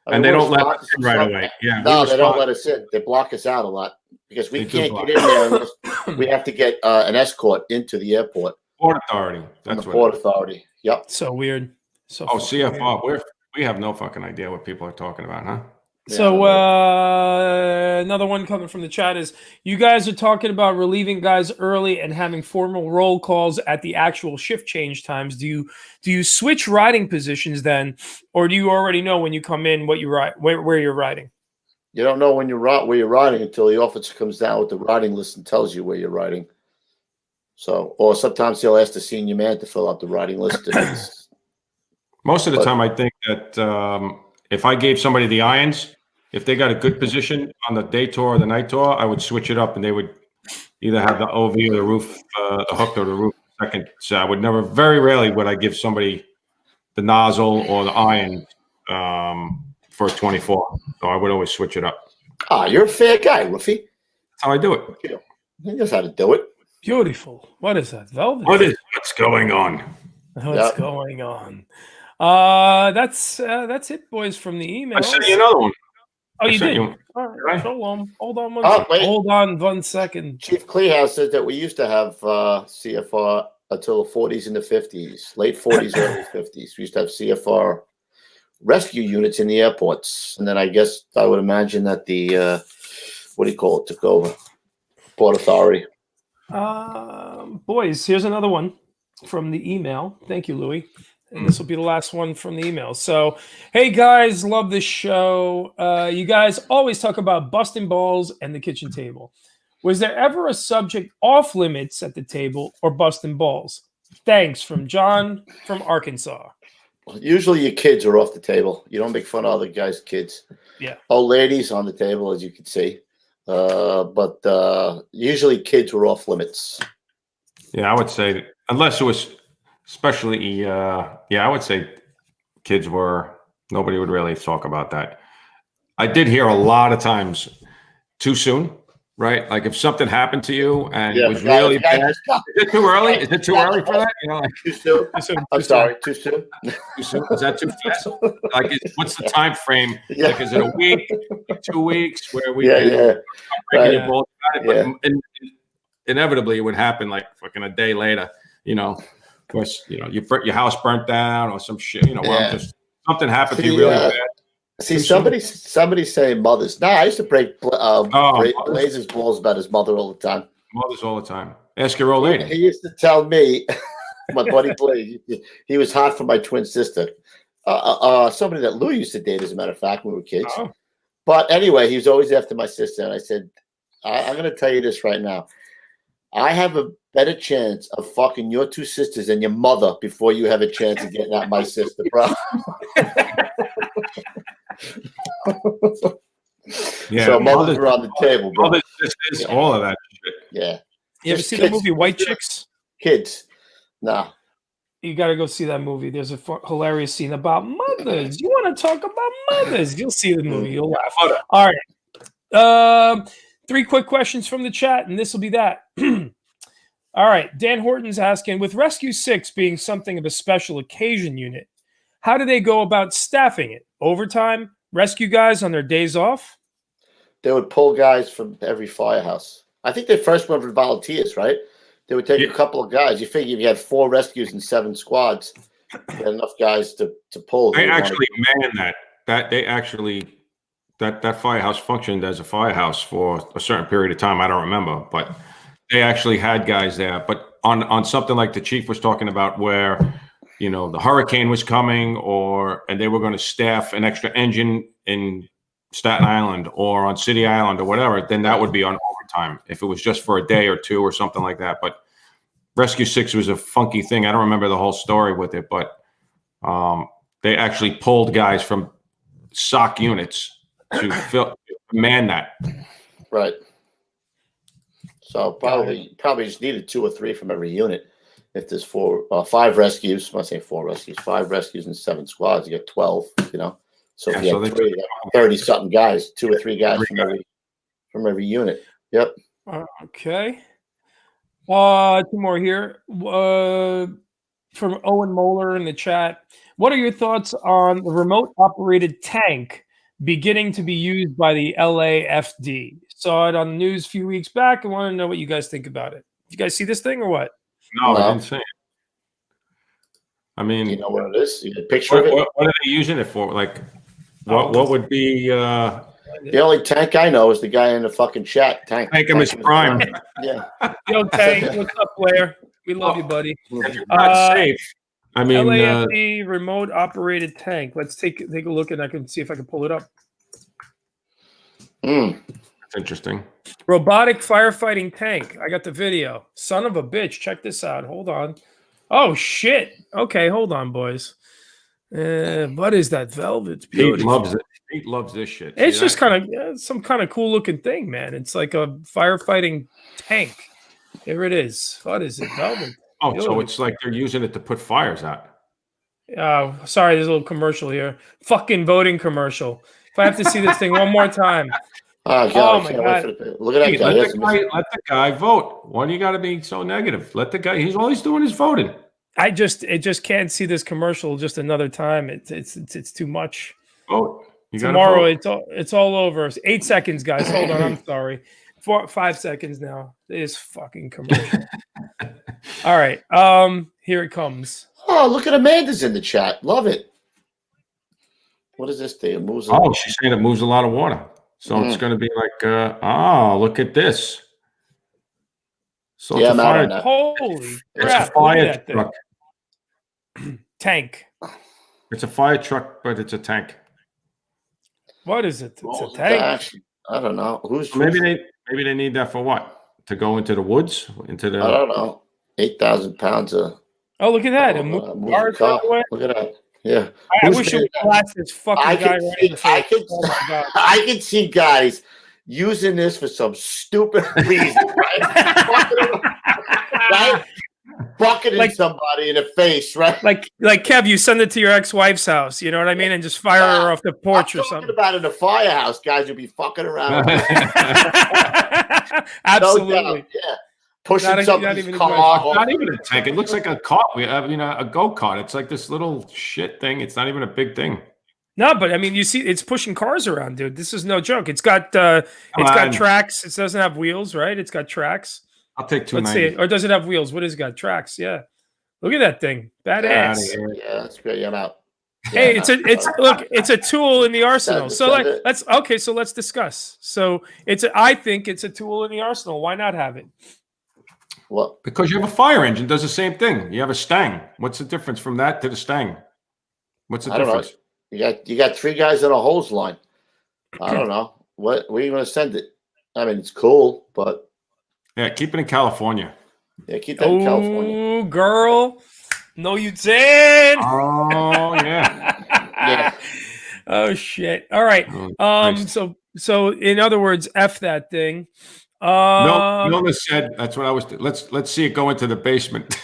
And they don't let us in right away. Yeah. No, they don't let us in. They block us out a lot because we can't get in there unless we have to get an escort into the airport. Port Authority. That's the Port Authority. Yep. So weird. So CFR. Weird. We have no fucking idea what people are talking about, huh? So another one coming from the chat is you guys are talking about relieving guys early and having formal roll calls at the actual shift change times. Do you switch riding positions then, or do you already know when you come in what you ride where you're riding? You don't know when where you're riding until the officer comes down with the riding list and tells you where you're riding. So, or sometimes he'll ask the senior man to fill out the riding list. Most of the time, I think that if I gave somebody the irons, if they got a good position on the day tour or the night tour, I would switch it up, and they would either have the OV or the roof, the hooked or the roof second. So I would never, very rarely would I give somebody the nozzle or the iron for a 24. So I would always switch it up. You're a fair guy, Ruffy. That's how I do it. He knows how to do it. Beautiful. What is that? Velvet? What's going on? What's going on? That's it, boys, from the email. I sent you another one. Oh, you did? All right. Hold on one second. Hold on 1 second. Chief Kleehouse said that we used to have CFR until the 40s and the 50s, late 40s, early 50s. We used to have CFR rescue units in the airports. And then I guess I would imagine that the, took over. Port Authority. Boys, here's another one from the email. Thank you, Louis. And this will be the last one from the email. So, hey guys, love this show. You guys always talk about busting balls and the kitchen table. Was there ever a subject off limits at the table or busting balls? Thanks, from John from Arkansas. Usually your kids are off the table. You don't make fun of other guys' kids. Yeah. Old ladies on the table, as you can see. But usually kids were off limits. Yeah, I would say, unless it was especially, I would say kids nobody would really talk about that. I did hear a lot of times too soon, right? Like if something happened to you and it was really bad. Is it too early? Is it too early for that? Too soon? I'm sorry, too soon? Too soon? Is that too fast? Like, what's the time frame? Yeah. Like, is it a week, 2 weeks where we inevitably it would happen like fucking a day later, Of course, your house burnt down or some shit, just something happened to you really bad. See, somebody saying mothers. I used to break Blaze's balls about his mother all the time. Mothers all the time. Ask your old lady. He used to tell me, my buddy Blaze, he was hot for my twin sister. Somebody that Lou used to date, as a matter of fact, when we were kids. Oh. But anyway, he was always after my sister. And I said, I'm going to tell you this right now. I have a better chance of fucking your two sisters than your mother before you have a chance of getting at my sister, bro. So mothers are on the table, bro. Mothers, sisters, all of that shit. Yeah. You ever see the movie White Chicks? Kids. No. You got to go see that movie. There's a hilarious scene about mothers. You want to talk about mothers? You'll see the movie. You'll laugh. All right. 3 quick questions from the chat, and this will be that. All right. Dan Horton's asking, with Rescue 6 being something of a special occasion unit, how do they go about staffing it? Overtime? Rescue guys on their days off? They would pull guys from every firehouse. I think they first went for volunteers, right? They would take a couple of guys. You figure if you had 4 rescues and 7 squads, you had enough guys to pull. They actually manned that firehouse functioned as a firehouse for a certain period of time. I don't remember, but they actually had guys there. But on something like the chief was talking about, where you know, the hurricane was coming, and they were going to staff an extra engine in Staten Island or on City Island or whatever, then that would be on overtime if it was just for a day or two or something like that. But Rescue 6 was a funky thing. I don't remember the whole story with it, but they actually pulled guys from SOC units to man that. Right. So probably just needed 2 or 3 from every unit. If there's 5 rescues, I say 4 rescues, 5 rescues and 7 squads, you get 12. You know, so if you had 3, you have 30-something guys, 2 or 3 guys from every unit. Yep. Okay. 2 more here. From Owen Moeller in the chat. What are your thoughts on the remote operated tank beginning to be used by the LAFD? Saw it on the news a few weeks back. I want to know what you guys think about it. You guys see this thing or what? No, I didn't see it. I mean, you know what it is? You get a picture of it? What are they using it for? Like, what would be? The only tank I know is the guy in the fucking chat. Tank him is prime. Yeah. Yo, Tank, what's up, Blair? We love you, buddy. Not safe. I mean, LAFD remote operated tank. Let's take a look, and I can see if I can pull it up. That's interesting. Robotic firefighting tank. I got the video. Son of a bitch. Check this out. Hold on. Oh, shit. Okay, hold on, boys. What is that? Velvet's beautiful. Pete loves it. Pete loves this shit. It's just kind of some kind of cool looking thing, man. It's like a firefighting tank. Here it is. What is it? Velvet. Oh, so it's like they're using it to put fires out. Sorry, there's a little commercial here. Fucking voting commercial. If I have to see this thing one more time. Oh, God, my God. Look at that Hey, guy. let the guy vote. Why do you got to be so negative? Let the guy. All he's doing is voting. I just can't see this commercial just another time. It's too much. Vote. Tomorrow it's all over. 8 seconds, guys. Hold on. I'm sorry. 5 seconds now. This fucking commercial. All right. Here it comes. Oh, look at Amanda's in the chat. Love it. What is this thing? It moves. She's saying it moves a lot of water. So it's going to be like, look at this. So yeah, it's a fire. Holy It's crap, a fire truck. Tank. It's a fire truck, but it's a tank. What is it? It's a tank. I don't know. Maybe they need that for what? To go into the woods? I don't know. 8,000 pounds of. Oh, look at that! Look at that. Yeah. I wish it would blast this fucking guy right in the face. I can see guys using this for some stupid reason, right? Bucketing somebody in the face, right? Like Kev, you send it to your ex-wife's house, you know what I mean, and just fire her off the porch or something. About in the firehouse, guys would be fucking around. Absolutely, no doubt. Yeah. Pushing somebody's car. Not even a tank. It looks like a cart. We have, a go-kart. It's like this little shit thing. It's not even a big thing. No, but I mean, you see, it's pushing cars around, dude. This is no joke. It's got got tracks. It doesn't have wheels, right? It's got tracks. I'll take 290. Let's see. Or does it have wheels? What has it got? Tracks. Yeah. Look at that thing. Badass. Yeah, that's great. I'm out. Hey, it's a tool in the arsenal. So let's discuss. So I think it's a tool in the arsenal. Why not have it? What? Because you have a fire engine, does the same thing. You have a Stang. What's the difference from that to the Stang? What's the difference? You got 3 guys on a hose line. I don't know. Where are you going to send it? I mean, it's cool, but yeah, keep it in California. Yeah, keep that in California. Oh, girl. No, you did. Oh, yeah. Yeah. Oh, shit. All right. Nice. So in other words, F that thing. Milner said that's what I was. Let's see it go into the basement.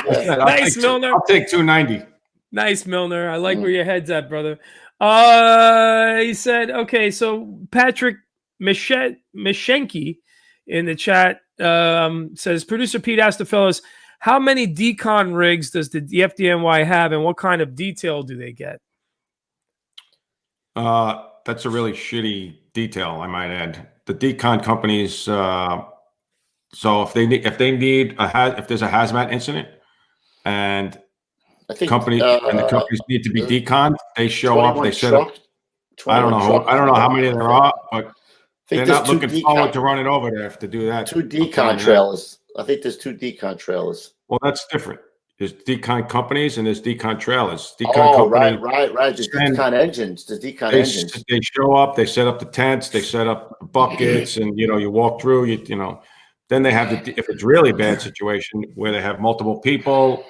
Nice, Milner. I'll take 290. Nice, Milner. I like where your head's at, brother. He said, okay, so Patrick Mishenki in the chat says, producer Pete asked the fellas, how many decon rigs does the FDNY have and what kind of detail do they get? That's a really shitty detail, I might add. The decon companies, so if there's a hazmat incident and I think the companies need to be deconned, they show up, they set up. I don't know how many there are, but they're not looking forward to running over there to do that. 2 decon trailers. I think there's 2 decon trailers. Well, that's different. There's decon companies and there's decon trailers. Decon Oh, company, right. There's decon engines. There's decon engines. they show up, they set up the tents, they set up buckets, and you walk through. Then they have if it's really bad situation where they have multiple people,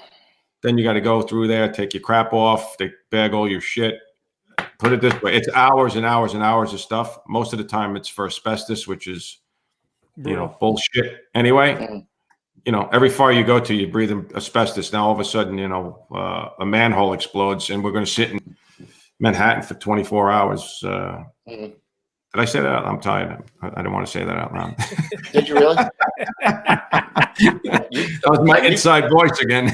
then you got to go through there, take your crap off, they bag all your shit. Put it this way, it's hours and hours and hours of stuff. Most of the time, it's for asbestos, which is bullshit anyway. Every fire you go to, you breathe in asbestos. Now, all of a sudden, a manhole explodes, and we're going to sit in Manhattan for 24 hours. Did I say that? I'm tired. I didn't want to say that out loud. Did you really? That was my inside voice again.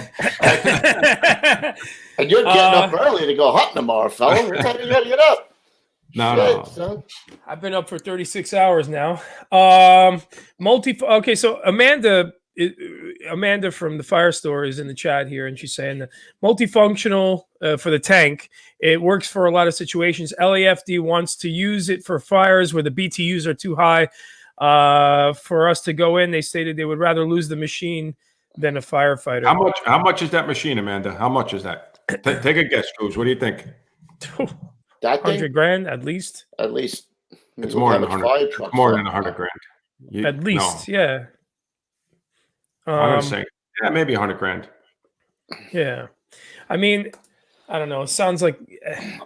And you're getting up early to go hunting tomorrow, fella. What time you got to get up? No. Son. I've been up for 36 hours now. Okay, so Amanda from the Fire Store is in the chat here, and she's saying that multifunctional for the tank. It works for a lot of situations. LAFD wants to use it for fires where the BTUs are too high for us to go in. They stated they would rather lose the machine than a firefighter. How much is that machine, Amanda? How much is that? Take a guess, Cruz. What do you think? That thing? $100,000 at least. At least. It's more than 100. It's more than $100,000. At least, yeah. I'm gonna say, maybe $100,000. Yeah, I mean, I don't know. It sounds like.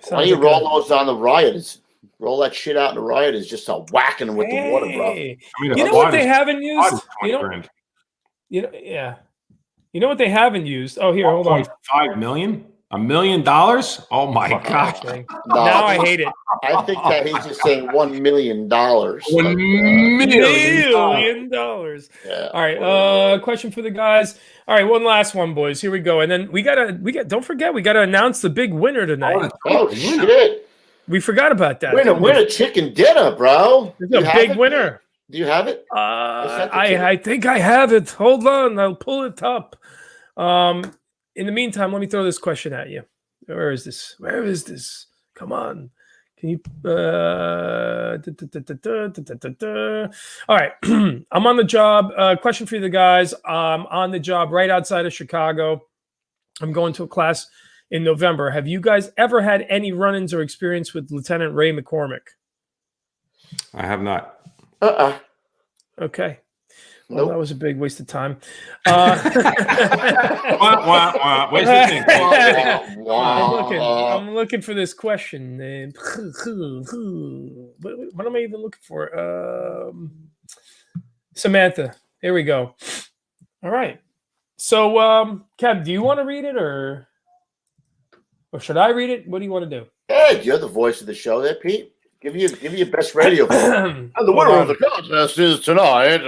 Why do you roll those on the rioters? Roll that shit out in the rioters, just start whacking them with the water, bro. I mean, you know what they haven't used? Yeah. You know what they haven't used? Oh, here, hold on. $5 million? $1 million? Oh my God! Now I hate it. I think that he's just saying $1 million. $1 million. Yeah. All right. Question for the guys. All right, one last one, boys. Here we go. And then we gotta. Don't forget, we gotta announce the big winner tonight. Oh shit! We forgot about that. Win a chicken dinner, bro. It's a big winner. Do you have it? I think I have it. Hold on, I'll pull it up. In the meantime, let me throw this question at you. Where is this? Come on. Can you? All right. I'm on the job. Question for you, the guys. I'm on the job right outside of Chicago. I'm going to a class in November. Have you guys ever had any run-ins or experience with Lieutenant Ray McCormick? I have not. Okay. Well, that was a big waste of time. Waste of thing. I'm looking for this question. What am I even looking for? Samantha. Here we go. All right. So, Kev, do you want to read it or should I read it? What do you want to do? Hey, you're the voice of the show there, Pete. Give you your best radio. And the winner of the contest is tonight.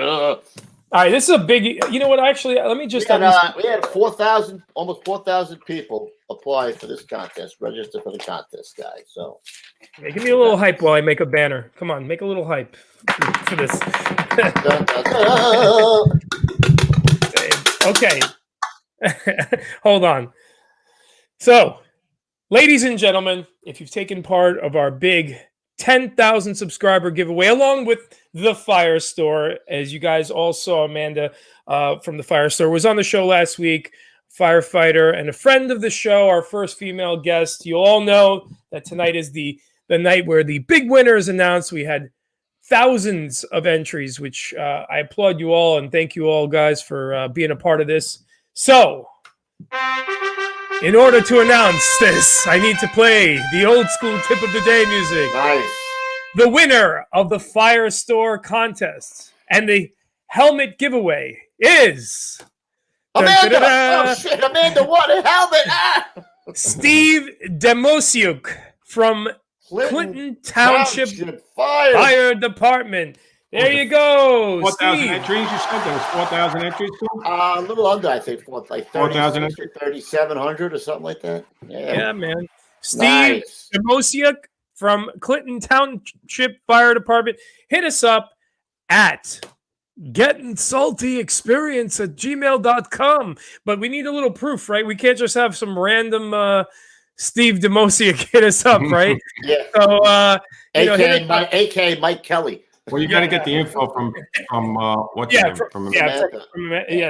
All right, this is a big. You know what? Actually, let me just. We had 4,000, almost 4,000 people apply for this contest, register for the contest, guys. So, hey, give me a little hype while I make a banner. Come on, make a little hype for this. Okay, hold on. So, ladies and gentlemen, if you've taken part of our big 10,000 subscriber giveaway along with the Fire Store, as you guys all saw, Amanda from the Fire Store was on the show last week, firefighter and a friend of the show, our first female guest. You all know that tonight is the night where the big winner is announced. We had thousands of entries, which I applaud you all and thank you all guys for being a part of this. So, in order to announce this, I need to play the old school tip of the day music. Nice. The winner of the Fire Store contest and the helmet giveaway is Amanda. Oh shit, Amanda won a helmet. Steve Demosiuk from Clinton Township Fire Department. There you go. 4,000 entries, you said? There was 4,000 entries? A little under, I think. Like 4,000 entries? 3,700 or something like that. Yeah, man. Steve Demosiuk from Clinton Township Fire Department. Hit us up at gettinsaltyexperience@gmail.com. But we need a little proof, right? We can't just have some random Steve Demosiuk hit us up, right? Yeah. So, AKA Mike Kelly. Well, you got to get the info from what's her name?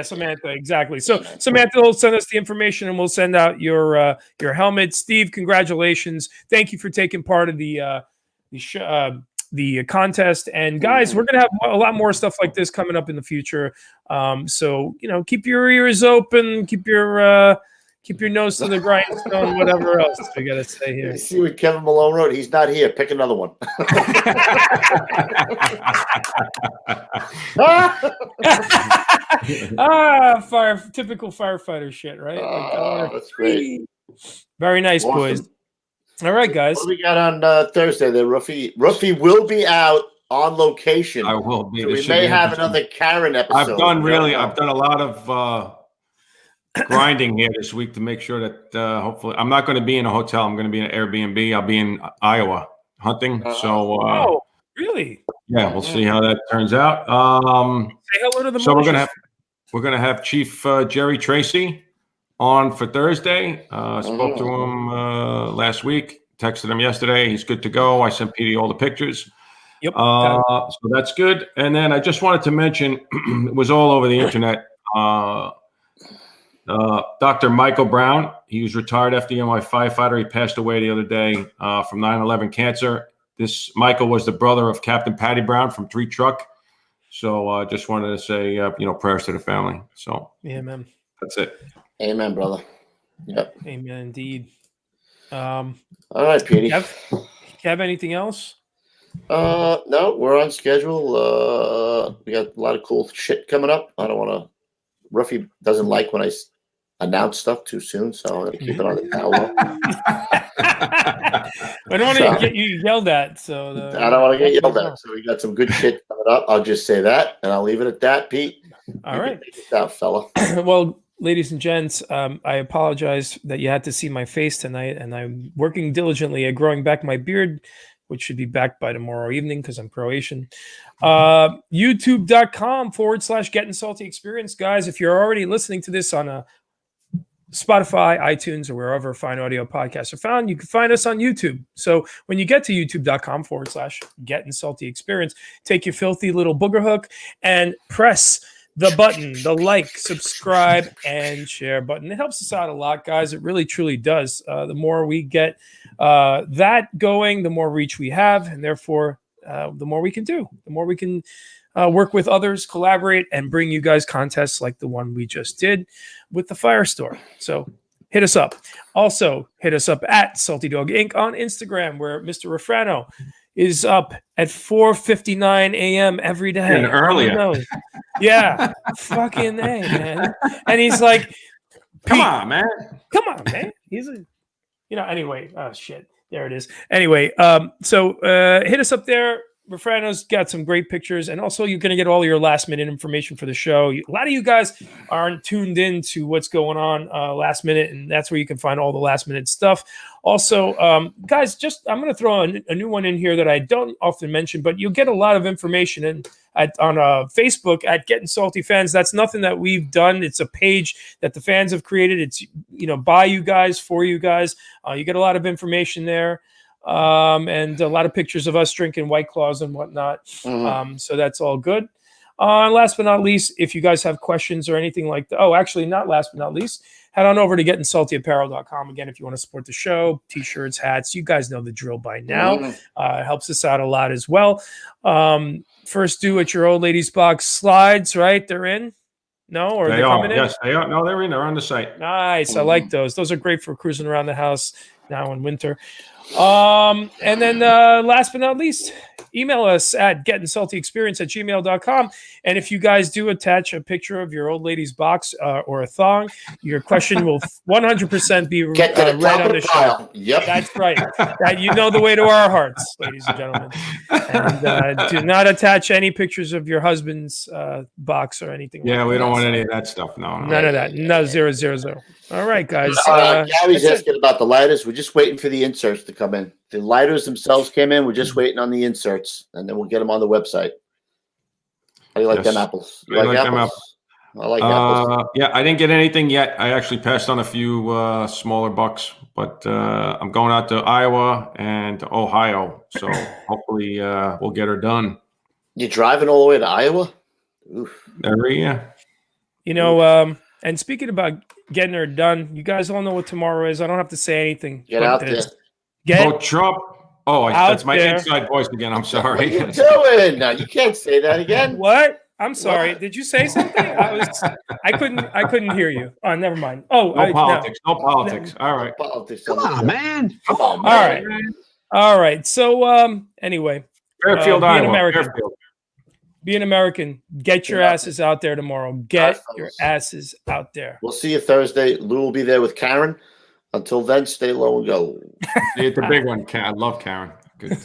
Samantha, exactly. So Samantha will send us the information, and we'll send out your helmet. Steve, congratulations! Thank you for taking part of the contest. And guys, we're gonna have a lot more stuff like this coming up in the future. So keep your ears open, keep your nose to the grindstone, whatever else we gotta say here. You see what Kevin Malone wrote? He's not here. Pick another one. Typical firefighter shit, right? That's great. Very nice, Awesome. boys. All right, guys. What do we got on Thursday there, Ruffy? Ruffy will be out on location. I will be. So we may have another Karen episode. I've done a lot of grinding here this week to make sure that hopefully I'm not going to be in a hotel. I'm going to be in an Airbnb. I'll be in Iowa hunting. Oh, really? Yeah, we'll see how that turns out. Say hello to the so we're gonna have Chief Jerry Tracy on for Thursday. Spoke to him last week. Texted him yesterday. He's good to go. I sent Petey all the pictures. Yep. So that's good. And then I just wanted to mention, it was all over the internet. Dr. Michael Brown, he was retired FDNY firefighter. He passed away the other day from 9/11 cancer. This Michael was the brother of Captain Patty Brown from 3 Truck. So just wanted to say, prayers to the family. So yeah, man. That's it. Amen, brother. Yep. Amen, indeed. All right, Petey. Kev, anything else? No, we're on schedule. We got a lot of cool shit coming up. I don't want to. Ruffy doesn't like when I announce stuff too soon, so I'm going to keep it on the down low. I don't want to get you yelled at. So I don't want to get yelled at. So we got some good shit coming up. I'll just say that, and I'll leave it at that, Pete. All right. Take it out, fella. Well, ladies and gents, I apologize that you had to see my face tonight, and I'm working diligently at growing back my beard, which should be back by tomorrow evening because I'm Croatian. YouTube.com/gettinsaltyexperience. Guys, if you're already listening to this on a Spotify, iTunes, or wherever fine audio podcasts are found, you can find us on YouTube. So when you get to youtube.com/gettinsaltyexperience, take your filthy little booger hook and press the button, the like, subscribe, and share button. It helps us out a lot, guys. It really, truly does. The more we get that going, the more reach we have, and therefore, the more we can do, the more we can work with others, collaborate, and bring you guys contests like the one we just did with the Fire Store. So hit us up. Also, hit us up at Salty Dog Inc. on Instagram, where Mr. Refrano is up at 4:59 a.m. every day. And earlier. Yeah. Fucking A, man. And he's like, Come on, man. He's anyway. Oh, shit. There it is. Anyway, so hit us up there. Refrano's got some great pictures, and also you're going to get all your last minute information for the show. A lot of you guys aren't tuned in to what's going on last minute, and that's where you can find all the last minute stuff. Also, guys, I'm going to throw a new one in here that I don't often mention, but you'll get a lot of information on Facebook at Gettin' Salty Fans. That's nothing that we've done. It's a page that the fans have created. It's by you guys, for you guys. You get a lot of information there. And a lot of pictures of us drinking White Claws and whatnot. So that's all good. Last but not least, if you guys have questions or anything like that, not last but not least, head on over to gettinsaltyapparel.com. Again, if you want to support the show, t-shirts, hats, you guys know the drill by now. It helps us out a lot as well. First due at your old ladies box slides, right? They're in? No? Or they they're are. coming in? Yes, they are. No, they're in. They're on the site. Nice. I like those. Those are great for cruising around the house now in winter. And then last but not least, email us at gettinsaltyexperience@gmail.com. And if you guys do attach a picture of your old lady's box or a thong, your question will 100% be read on the show. Yep. That's right. That you know the way to our hearts, ladies and gentlemen. And do not attach any pictures of your husband's box or anything. Yeah, we don't want any of that stuff. No. None of that. No, 000. All right, guys. Gary's asking about the lighters. We're just waiting for the inserts to come in. The lighters themselves came in. We're just waiting on the inserts, and then we'll get them on the website. How do you like them apples? You like apples? I like apples. Yeah, I didn't get anything yet. I actually passed on a few smaller bucks, but I'm going out to Iowa and to Ohio, so hopefully we'll get her done. You're driving all the way to Iowa? Oof. Yeah. You know, and speaking about getting her done, you guys all know what tomorrow is. I don't have to say anything. Get but out this. there. Get Oh, Trump. Oh, out that's my there. inside voice again. I'm What are sorry. you doing? No, you can't say that again. What? I'm sorry. What? Did you say something? I couldn't hear you. Oh, never mind. Oh, No politics. No politics. All right. Politics Come the on, show. man. Come on, All man. right. All right. So anyway, Fairfield, be an Iowa. American. Fairfield. Be an American. Get your asses out there tomorrow. Get your fellas. asses out there. We'll see you Thursday. Lou will be there with Karen. Until then, stay low and go. See you at the big one, Karen. I love Karen. Good.